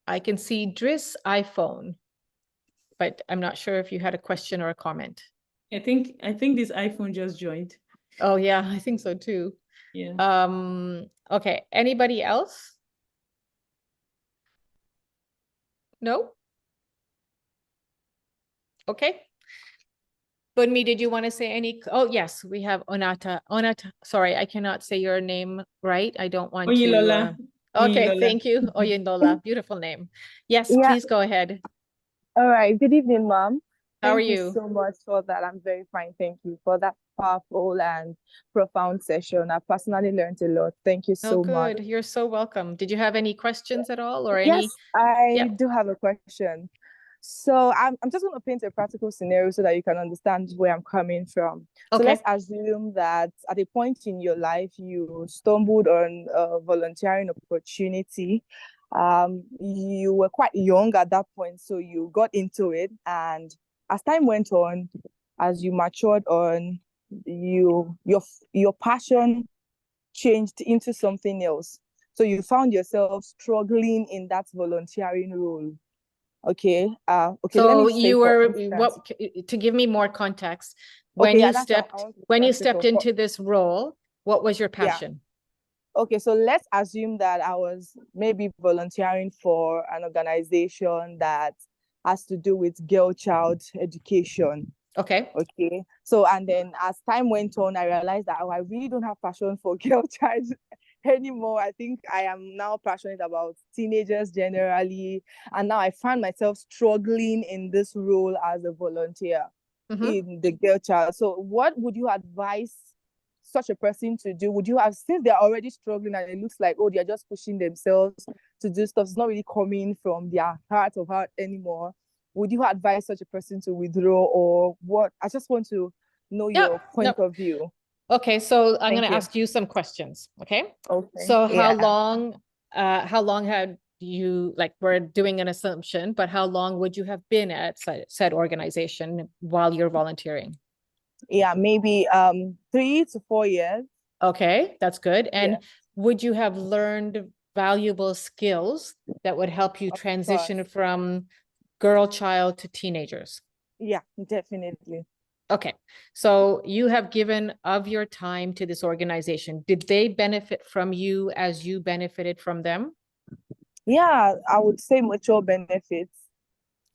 I can see Driss iPhone, but I'm not sure if you had a question or a comment. I think this iPhone just joined. Oh yeah, I think so too. Yeah. Okay, anybody else? No? Okay. Bunmi, did you want to say any? Oh, yes, we have Onata. Onata, sorry, I cannot say your name right. I don't want to. Oyilola. Okay, Oyilola. thank you. Oyindola, beautiful name. Yes, Yeah. please go ahead. All right. Good evening, Mom. How are Thank you you? so much for that. I'm very fine. Thank you for that powerful and profound session. I personally learned a lot. Thank you Oh, so much. good. You're so welcome. Did you have any questions at all or any? Yes, I Yeah. do have a question. So I'm just going to paint a practical scenario so that you can understand where I'm coming from. So Okay. let's assume that at a point in your life, you stumbled on a volunteering opportunity. You were quite young at that point, so you got into it. And as time went on, as you matured on, your passion changed into something else. So you found yourself struggling in that volunteering role. Okay. Okay. Let So me say you for were instance. to give me more context, Okay, when yeah, you that's what I stepped want to when you practical stepped for. into this role, what was your Yeah. passion? Okay, so let's assume that I was maybe volunteering for an organization that has to do with girl child education. Okay. Okay. So, and then as time went on, I realized that I really don't have passion for girl child anymore. I think I am now passionate about teenagers generally. And now I find myself struggling in this role as a volunteer in the girl child. So what would you advise such a person to do? Would you have, since they're already struggling and it looks like, oh, they're just pushing themselves to do stuff, it's not really coming from their heart of heart anymore, would you advise such a person to withdraw, or what? I just want to know your point of view. Okay, so I'm going to you. ask you some questions. Okay. Okay. So Yeah. how long had you, like, we're doing an assumption, but how long would you have been at said organization while you're volunteering? Yeah, maybe 3 to 4 years. Okay, that's good. And Yeah. would you have learned valuable skills that would help you Of transition course. from girl child to teenagers? Yeah, definitely. Okay, so you have given of your time to this organization. Did they benefit from you as you benefited from them? Yeah, I would say mutual benefits.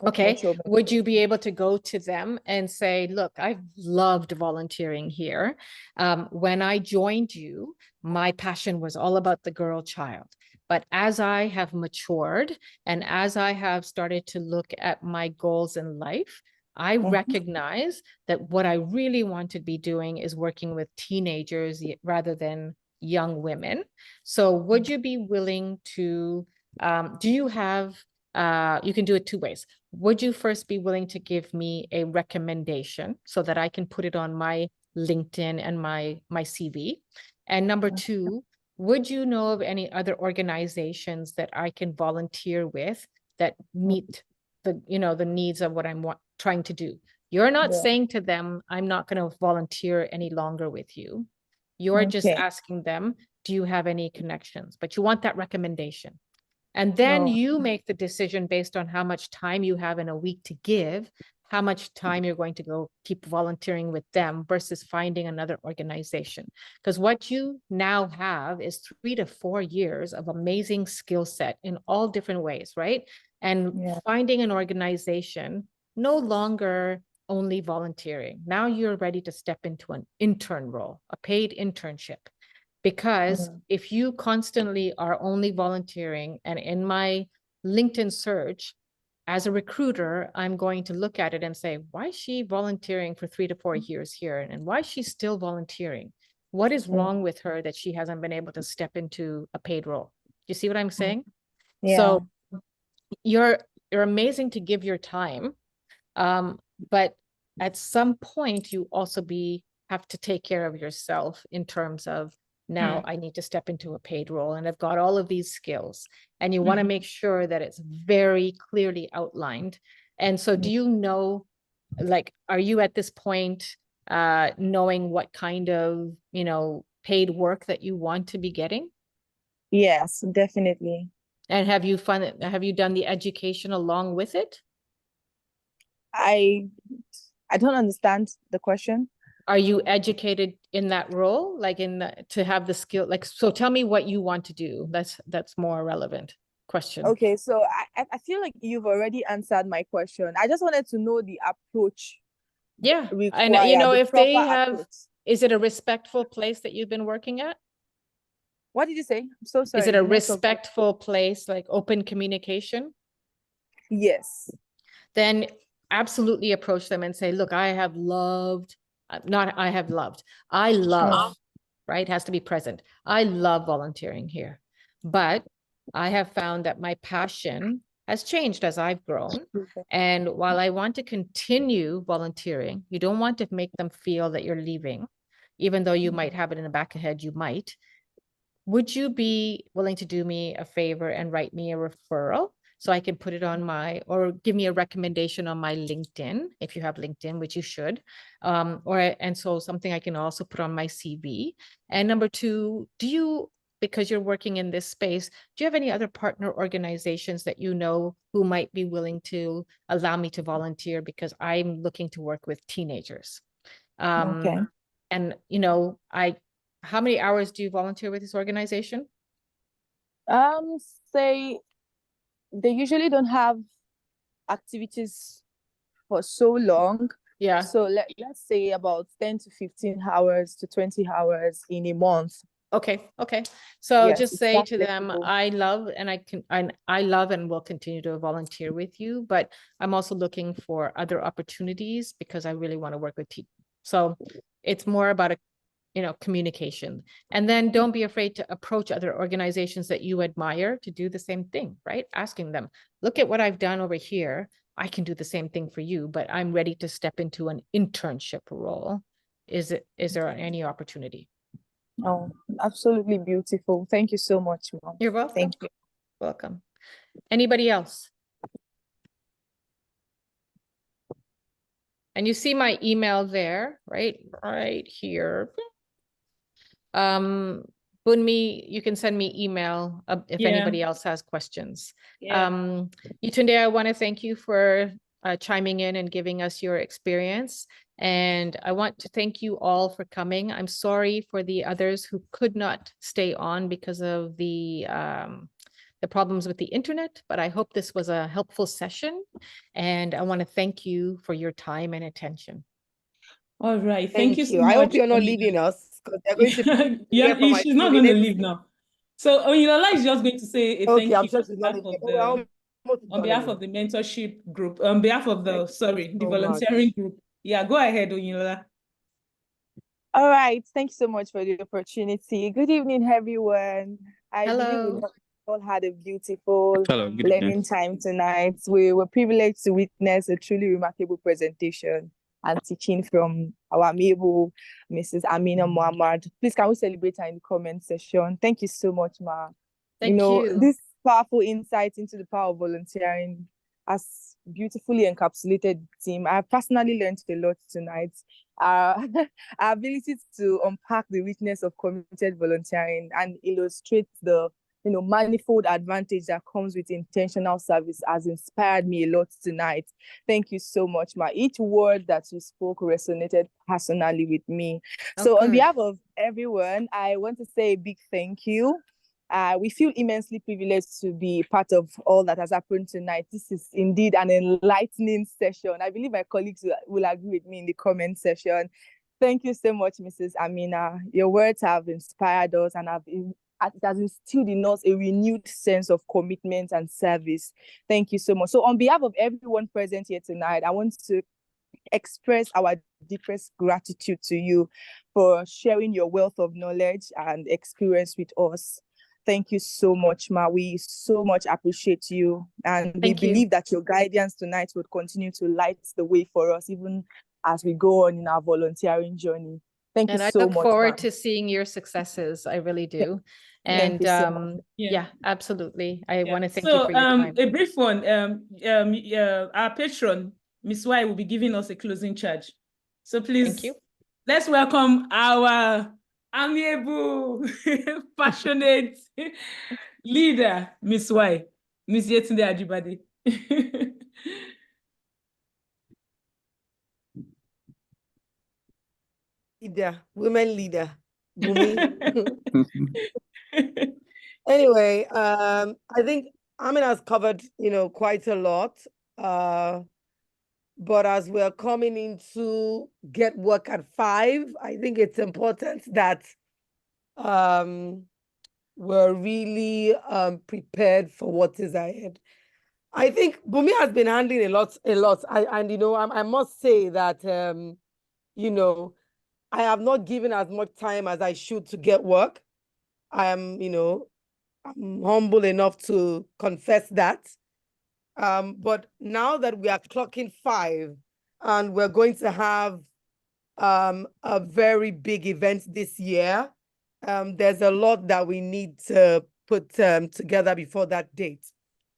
Okay, Mutual would you be benefits. able to go to them and say, look, I've loved volunteering here. When I joined you, my passion was all about the girl child. But as I have matured and as I have started to look at my goals in life, I recognize that what I really want to be doing is working with teenagers rather than young women. So would you be willing to, do you have, you can do it two ways. Would you first be willing to give me a recommendation so that I can put it on my LinkedIn and my CV? And number two, would you know of any other organizations that I can volunteer with that meet the, the needs of what I'm trying to do? You're not saying to them, I'm not going to volunteer any longer with you. You're just asking them, do you have any connections? But you want that recommendation. And then you make the decision based on how much time you have in a week to give, how much time you're going to go keep volunteering with them versus finding another organization. Because what you now have is 3 to 4 years of amazing skill set in all different ways, right? And finding an organization, no longer only volunteering. Now you're ready to step into an intern role, a paid internship. Because if you constantly are only volunteering, and in my LinkedIn search, as a recruiter, I'm going to look at it and say, why is she volunteering for 3 to 4 years here? And why is she still volunteering? What is wrong with her that she hasn't been able to step into a paid role? Do you see what I'm saying? Yeah. So you're amazing to give your time. But at some point, you also have to take care of yourself in terms of, now I need to step into a paid role and I've got all of these skills, and you want to make sure that it's very clearly outlined. And so do you know, like, are you at this point knowing what kind of, paid work that you want to be getting? Yes, definitely. And have you done the education along with it? I don't understand the question. Are you educated in that role, like to have the skill? Like, so tell me what you want to do. That's more relevant. question. Okay, so I feel like you've already answered my question. I just wanted to know the approach Yeah. And required, the if they proper have, approach. is it a respectful place that you've been working at? What did you say? I'm so sorry. Is it a the network- respectful place, like open communication? Yes. Then absolutely approach them and say, look, I have loved, not I have loved, I love, right? Has to be present. I love volunteering here, but I have found that my passion has changed as I've grown. And while I want to continue volunteering, you don't want to make them feel that you're leaving, even though you might have it in the back of the head, you might. Would you be willing to do me a favor and write me a referral so I can put it on my, or give me a recommendation on my LinkedIn, if you have LinkedIn, which you should, and so something I can also put on my CV. And number two, because you're working in this space, do you have any other partner organizations that you know who might be willing to allow me to volunteer, because I'm looking to work with teenagers? Okay. And how many hours do you volunteer with this organization? Say they usually don't have activities for so long. Yeah. So let's say about 10 to 15 hours to 20 hours in a month. Okay. So Yes, just it's say that to them, flexible. I love and will continue to volunteer with you, but I'm also looking for other opportunities because I really want to work with people. So it's more about communication. And then don't be afraid to approach other organizations that you admire to do the same thing, right? Asking them, look at what I've done over here. I can do the same thing for you, but I'm ready to step into an internship role. Is there any opportunity? Oh, absolutely beautiful. Thank you so much, Mom. You're welcome. Thank you. Welcome. Anybody else? And you see my email there, right? Right here. Bunmi, you can send me email if anybody else has questions. Yetunde, I want to thank you for chiming in and giving us your experience. And I want to thank you all for coming. I'm sorry for the others who could not stay on because of the problems with the internet, but I hope this was a helpful session. And I want to thank you for your time and attention. All right. Thank you so you. much. I hope you're not Oyinlola. leaving us, because they're going to Yeah, for my she's not 2 going to minutes. leave now. So Oyinlola is just going to say a Okay, thank I'm you sure on she's not behalf leaving. of We're almost on done behalf anyway. of the mentorship group, on behalf of the Thank the you so much. volunteering group. Yeah, go ahead, Oyinlola. All right. Thank you so much for the opportunity. Good evening, everyone. I believe we all had a beautiful learning time tonight. We were privileged to witness a truly remarkable presentation and teaching from our amiable Mrs. Amina Muhammad. Please, can we celebrate her in the comment section? Thank you so much, Ma. Thank you. This powerful insight into the power of volunteering has beautifully encapsulated the team. I personally learned a lot tonight. Our ability to unpack the richness of committed volunteering and illustrate the manifold advantage that comes with intentional service has inspired me a lot tonight. Thank you so much, Ma. Each word that you spoke resonated personally with me. So on behalf of everyone, I want to say a big thank you. We feel immensely privileged to be part of all that has happened tonight. This is indeed an enlightening session. I believe my colleagues will agree with me in the comment section. Thank you so much, Mrs. Amina. Your words have inspired us and it has instilled in us a renewed sense of commitment and service. Thank you so much. So on behalf of everyone present here tonight, I want to express our deepest gratitude to you for sharing your wealth of knowledge and experience with us. Thank you so much, Ma. We so much appreciate you. And we believe that your guidance tonight would continue to light the way for us, even as we go on in our volunteering journey. Thank you so much. And I look forward to seeing your successes. I really do. And yeah, absolutely. I want to thank you for your time. A brief one. Our patron, Miss Y, will be giving us a closing charge. So please, let's welcome our amiable, passionate leader, Miss Y, Miss Yetunde Ajibade. Women leader, Bumi. Anyway, I think Amin has covered, quite a lot. But as we're coming into Get Work at 5, I think it's important that we're really prepared for what is ahead. I think Bumi has been handling a lot. I must say that, I have not given as much time as I should to Get Work. I'm humble enough to confess that. But now that we are clocking 5 and we're going to have a very big event this year, there's a lot that we need to put together before that date.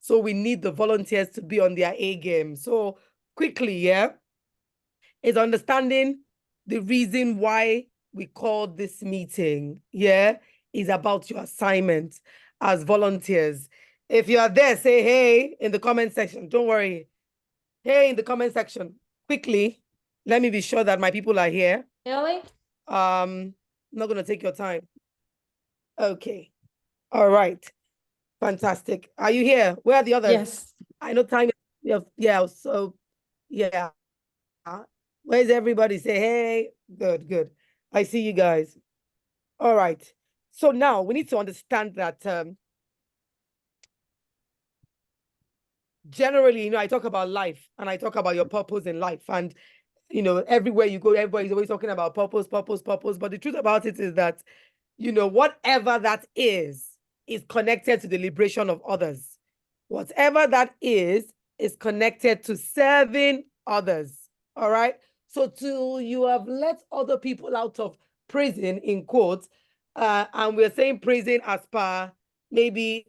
So we need the volunteers to be on their A game. So quickly, is understanding the reason why we called this meeting, is about your assignment as volunteers. If you are there, say hey in the comment section. Don't worry. Hey in the comment section. Quickly, let me be sure that my people are here. Really? I'm not going to take your time. Okay. All right. Fantastic. Are you here? Where are the others? Yes. I know time. Yeah. So, yeah. Where's everybody? Say hey. Good, good. I see you guys. All right. So now we need to understand that generally, I talk about life and I talk about your purpose in life. And, everywhere you go, everybody's always talking about purpose, purpose, purpose. But the truth about it is that, whatever that is connected to the liberation of others. Whatever that is connected to serving others. All right. So till you have let other people out of prison, in quotes, and we're saying prison as per maybe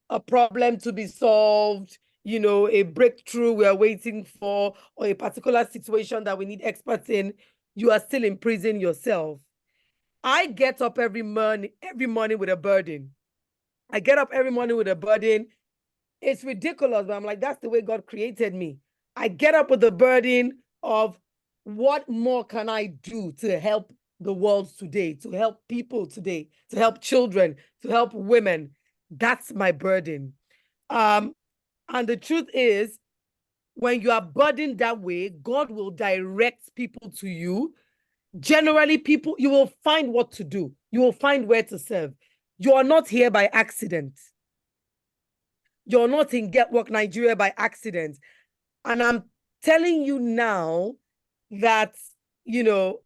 a problem to be solved, a breakthrough we are waiting for, or a particular situation that we need experts in, you are still in prison yourself. I get up every morning with a burden. I get up every morning with a burden. It's ridiculous, but I'm like, that's the way God created me. I get up with the burden of what more can I do to help the world today, to help people today, to help children, to help women. That's my burden. And the truth is, when you are burdened that way, God will direct people to you. Generally, you will find what to do. You will find where to serve. You are not here by accident. You're not in Get Work Nigeria by accident. And I'm telling you now that, you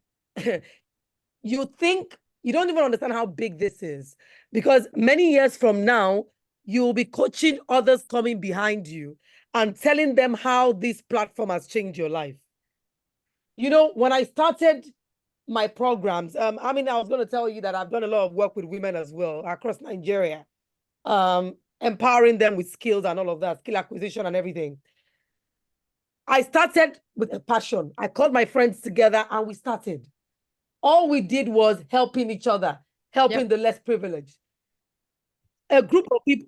think you don't even understand how big this is, because many years from now, you'll be coaching others coming behind you and telling them how this platform has changed your life. When I started my programs, I was going to tell you that I've done a lot of work with women as well across Nigeria, empowering them with skills and all of that, skill acquisition and everything. I started with a passion. I called my friends together and we started. All we did was helping each other, helping the less privileged. A group of people,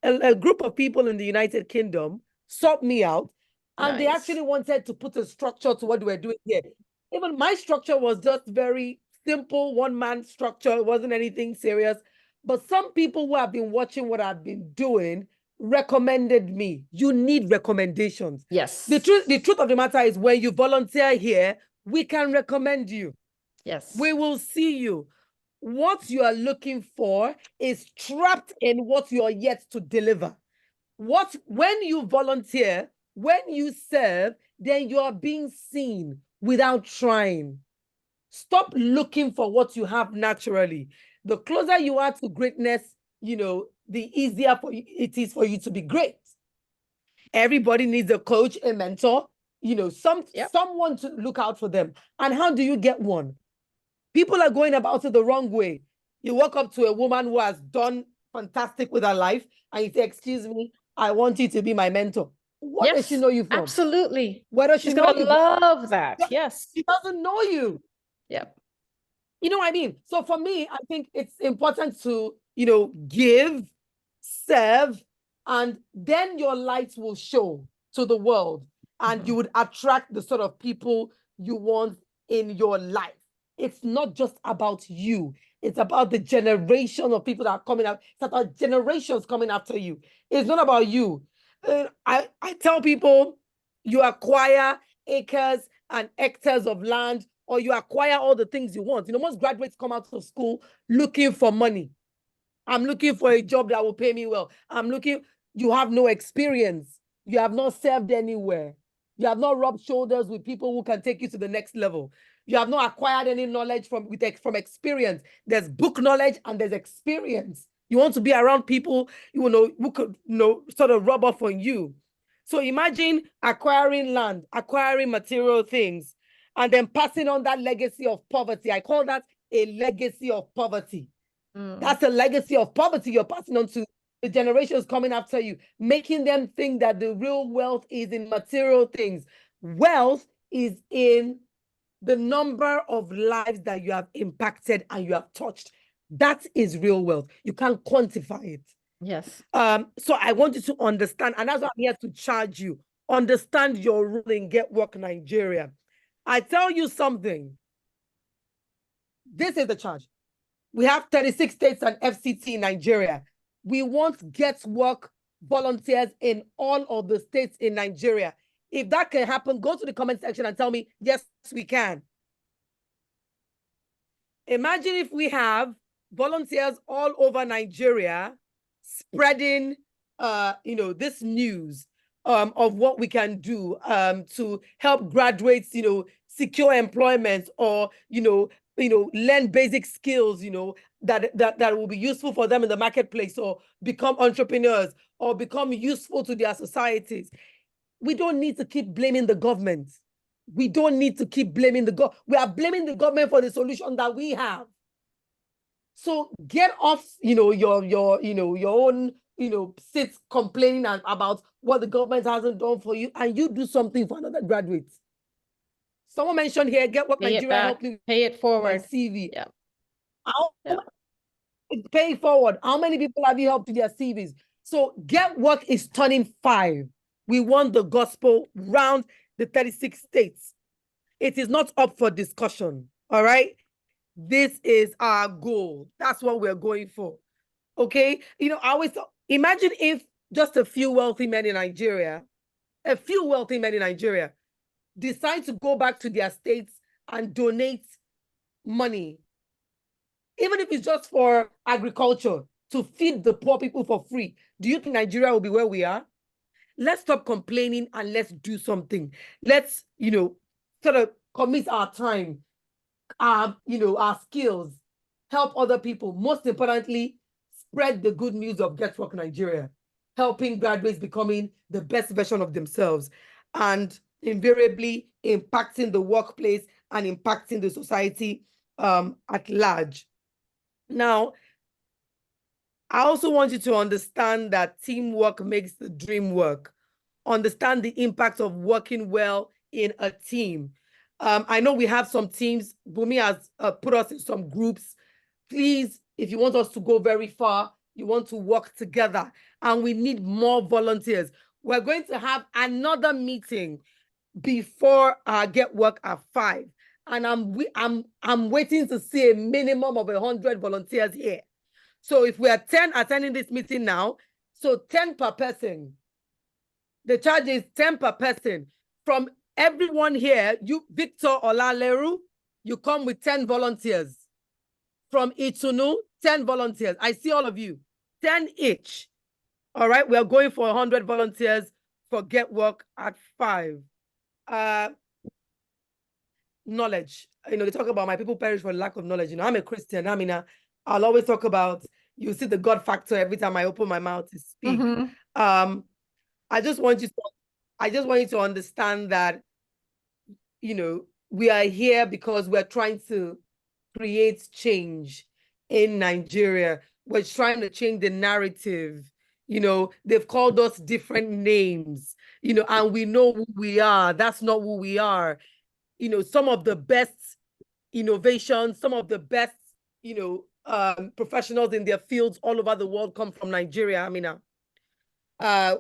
a group of people in the United Kingdom sought me out, and they actually wanted to put a structure to what we're doing here. Even my structure was just very simple, one-man structure. It wasn't anything serious. But some people who have been watching what I've been doing recommended me. You need recommendations. Yes. The truth of the matter is, when you volunteer here, we can recommend you. Yes. We will see you. What you are looking for is trapped in what you are yet to deliver. When you volunteer, when you serve, then you are being seen without trying. Stop looking for what you have naturally. The closer you are to greatness, the easier it is for you to be great. Everybody needs a coach, a mentor, someone to look out for them. And how do you get one? People are going about it the wrong way. You walk up to a woman who has done fantastic with her life and you say, excuse me, I want you to be my mentor. What does she know you from? Absolutely. Where does she know you? Love that. Yes. She doesn't know you. Yep. You know what I mean? So for me, I think it's important to, give, serve, and then your light will show to the world and you would attract the sort of people you want in your life. It's not just about you. It's about the generation of people that are coming up. It's about generations coming after you. It's not about you. I tell people, you acquire acres and hectares of land, or you acquire all the things you want. You know, most graduates come out of school looking for money. I'm looking for a job that will pay me well. You have no experience. You have not served anywhere. You have not rubbed shoulders with people who can take you to the next level. You have not acquired any knowledge from experience. There's book knowledge and there's experience. You want to be around people, who could, sort of rub off on you. So imagine acquiring land, acquiring material things, and then passing on that legacy of poverty. I call that a legacy of poverty. That's a legacy of poverty you're passing on to the generations coming after you, making them think that the real wealth is in material things. Wealth is in the number of lives that you have impacted and you have touched. That is real wealth. You can't quantify it. Yes. So I want you to understand, and that's why I'm here to charge you. Understand your role in GETWORK Nigeria. I tell you something. This is the charge. We have 36 states and FCT in Nigeria. We want GETWORK volunteers in all of the states in Nigeria. If that can happen, go to the comment section and tell me, yes, we can. Imagine if we have volunteers all over Nigeria spreading, this news of what we can do to help graduates, secure employment, or, learn basic skills, that will be useful for them in the marketplace, or become entrepreneurs, or become useful to their societies. We don't need to keep blaming the government. We don't need to keep blaming the government. We are blaming the government for the solution that we have. So get off, your own, sits complaining about what the government hasn't done for you, and you do something for another graduate. Someone mentioned here, GETWORK Nigeria help you pay it forward. CV. Yeah. Pay it forward. How many people have you helped with their CVs? So GETWORK is turning 5. We want the gospel round the 36 states. It is not up for discussion. All right. This is our goal. That's what we're going for. Okay. I always imagine if just a few wealthy men in Nigeria decide to go back to their states and donate money, even if it's just for agriculture, to feed the poor people for free. Do you think Nigeria will be where we are? Let's stop complaining and let's do something. Let's, sort of commit our time, our skills, help other people. Most importantly, spread the good news of GETWORK Nigeria, helping graduates becoming the best version of themselves, and invariably impacting the workplace and impacting the society at large. Now, I also want you to understand that teamwork makes the dream work. Understand the impact of working well in a team. I know we have some teams. Bumi has put us in some groups. Please, if you want us to go very far, you want to work together, and we need more volunteers. We're going to have another meeting before our GETWORK at 5. And I'm waiting to see a minimum of 100 volunteers here. So if we are 10 attending this meeting now, so 10 per person. The charge is 10 per person. From everyone here, you, Victor Olaleru, you come with 10 volunteers. From Itunu, 10 volunteers. I see all of you, 10 each. All right, we are going for 100 volunteers for GETWORK at 5. Knowledge. They talk about my people perish for lack of knowledge. I'm a Christian. I'll always talk about, you see the God factor every time I open my mouth to speak. I just want you to understand that, we are here because we're trying to create change in Nigeria. We're trying to change the narrative. They've called us different names, and we know who we are. That's not who we are. Some of the best innovations, some of the best, professionals in their fields all over the world come from Nigeria, Amina.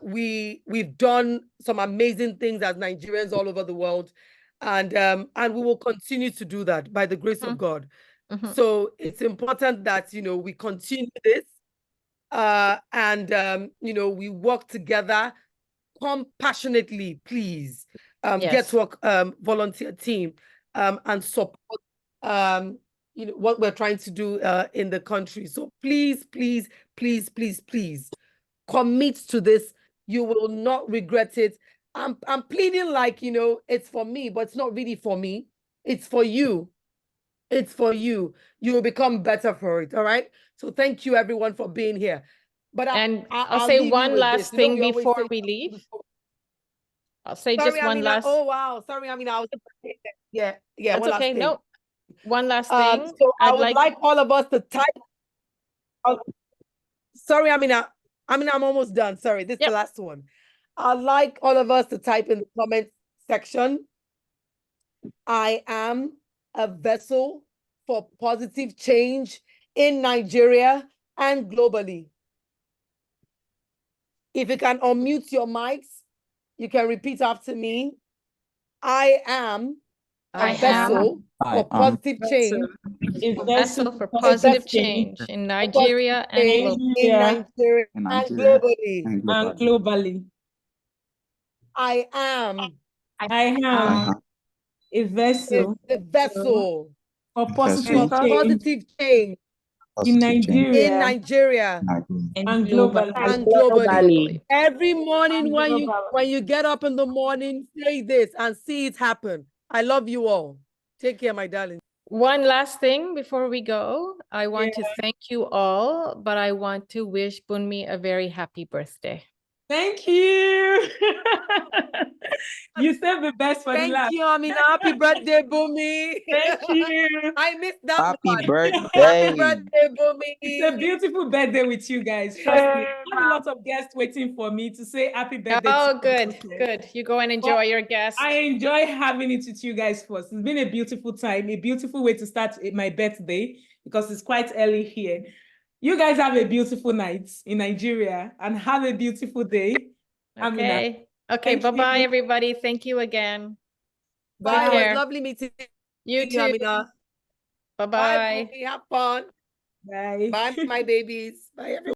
We've done some amazing things as Nigerians all over the world, and we will continue to do that by the grace of God. Mhm. So it's important that, we continue this and, we work together compassionately, please. Yes. GETWORK volunteer team and support what we're trying to do in the country. So please, please, please, please, please commit to this. You will not regret it. I'm pleading like, it's for me, but it's not really for me. It's for you. It's for you. You will become better for it. All right. So thank you everyone for being here. But I'll I'll say leave you one with last this. You know, thing we always before say we leave. before- I'll say Sorry, just one Amina. last. Oh wow. Sorry, Amina. I was yeah. That's One last okay. thing. No, one last thing. So I I'd would like all of us to type. Sorry, Amina. I'm almost done. Sorry, this is Yep. the last one. I'd like all of us to type in the comment section. I am a vessel for positive change in Nigeria and globally. If you can unmute your mics, you can repeat after me. I am I a vessel for positive change. A vessel for A positive vessel change in for Nigeria and change globally. in Yeah. Nigeria in and Nigeria globally. and And globally. globally. I am I am a vessel a vessel for for positive change positive change in Positive change in Nigeria Nigeria Nigeria. and globally. and globally. Globally. Every morning And when globally. you get up in the morning, say this and see it happen. I love you all. Take care, my darling. One last thing before we go. I want to thank you all, but I want to wish Bunmi a very happy birthday. Thank you. You saved the best for the Thank last. you, Amina. Happy birthday, Bumi. Thank you. I missed that Happy one. Happy birthday. birthday, Bumi. It's a beautiful birthday with you guys. Trust me. I have a lot of guests waiting for me to say happy birthday. Oh, to good, you. good. You go and enjoy your guest. I enjoy having it with you guys first. It's been a beautiful time, a beautiful way to start my birthday because it's quite early here. You guys have a beautiful night in Nigeria and have a beautiful day. Amina. Okay. Okay. Thank Bye-bye, you. everybody. Thank you again. Bye. Take It was care. lovely meeting You you, too. Amina. Bye, Bye-bye. Bumi. Have fun. Bye. Bye, my babies. Bye, everyone.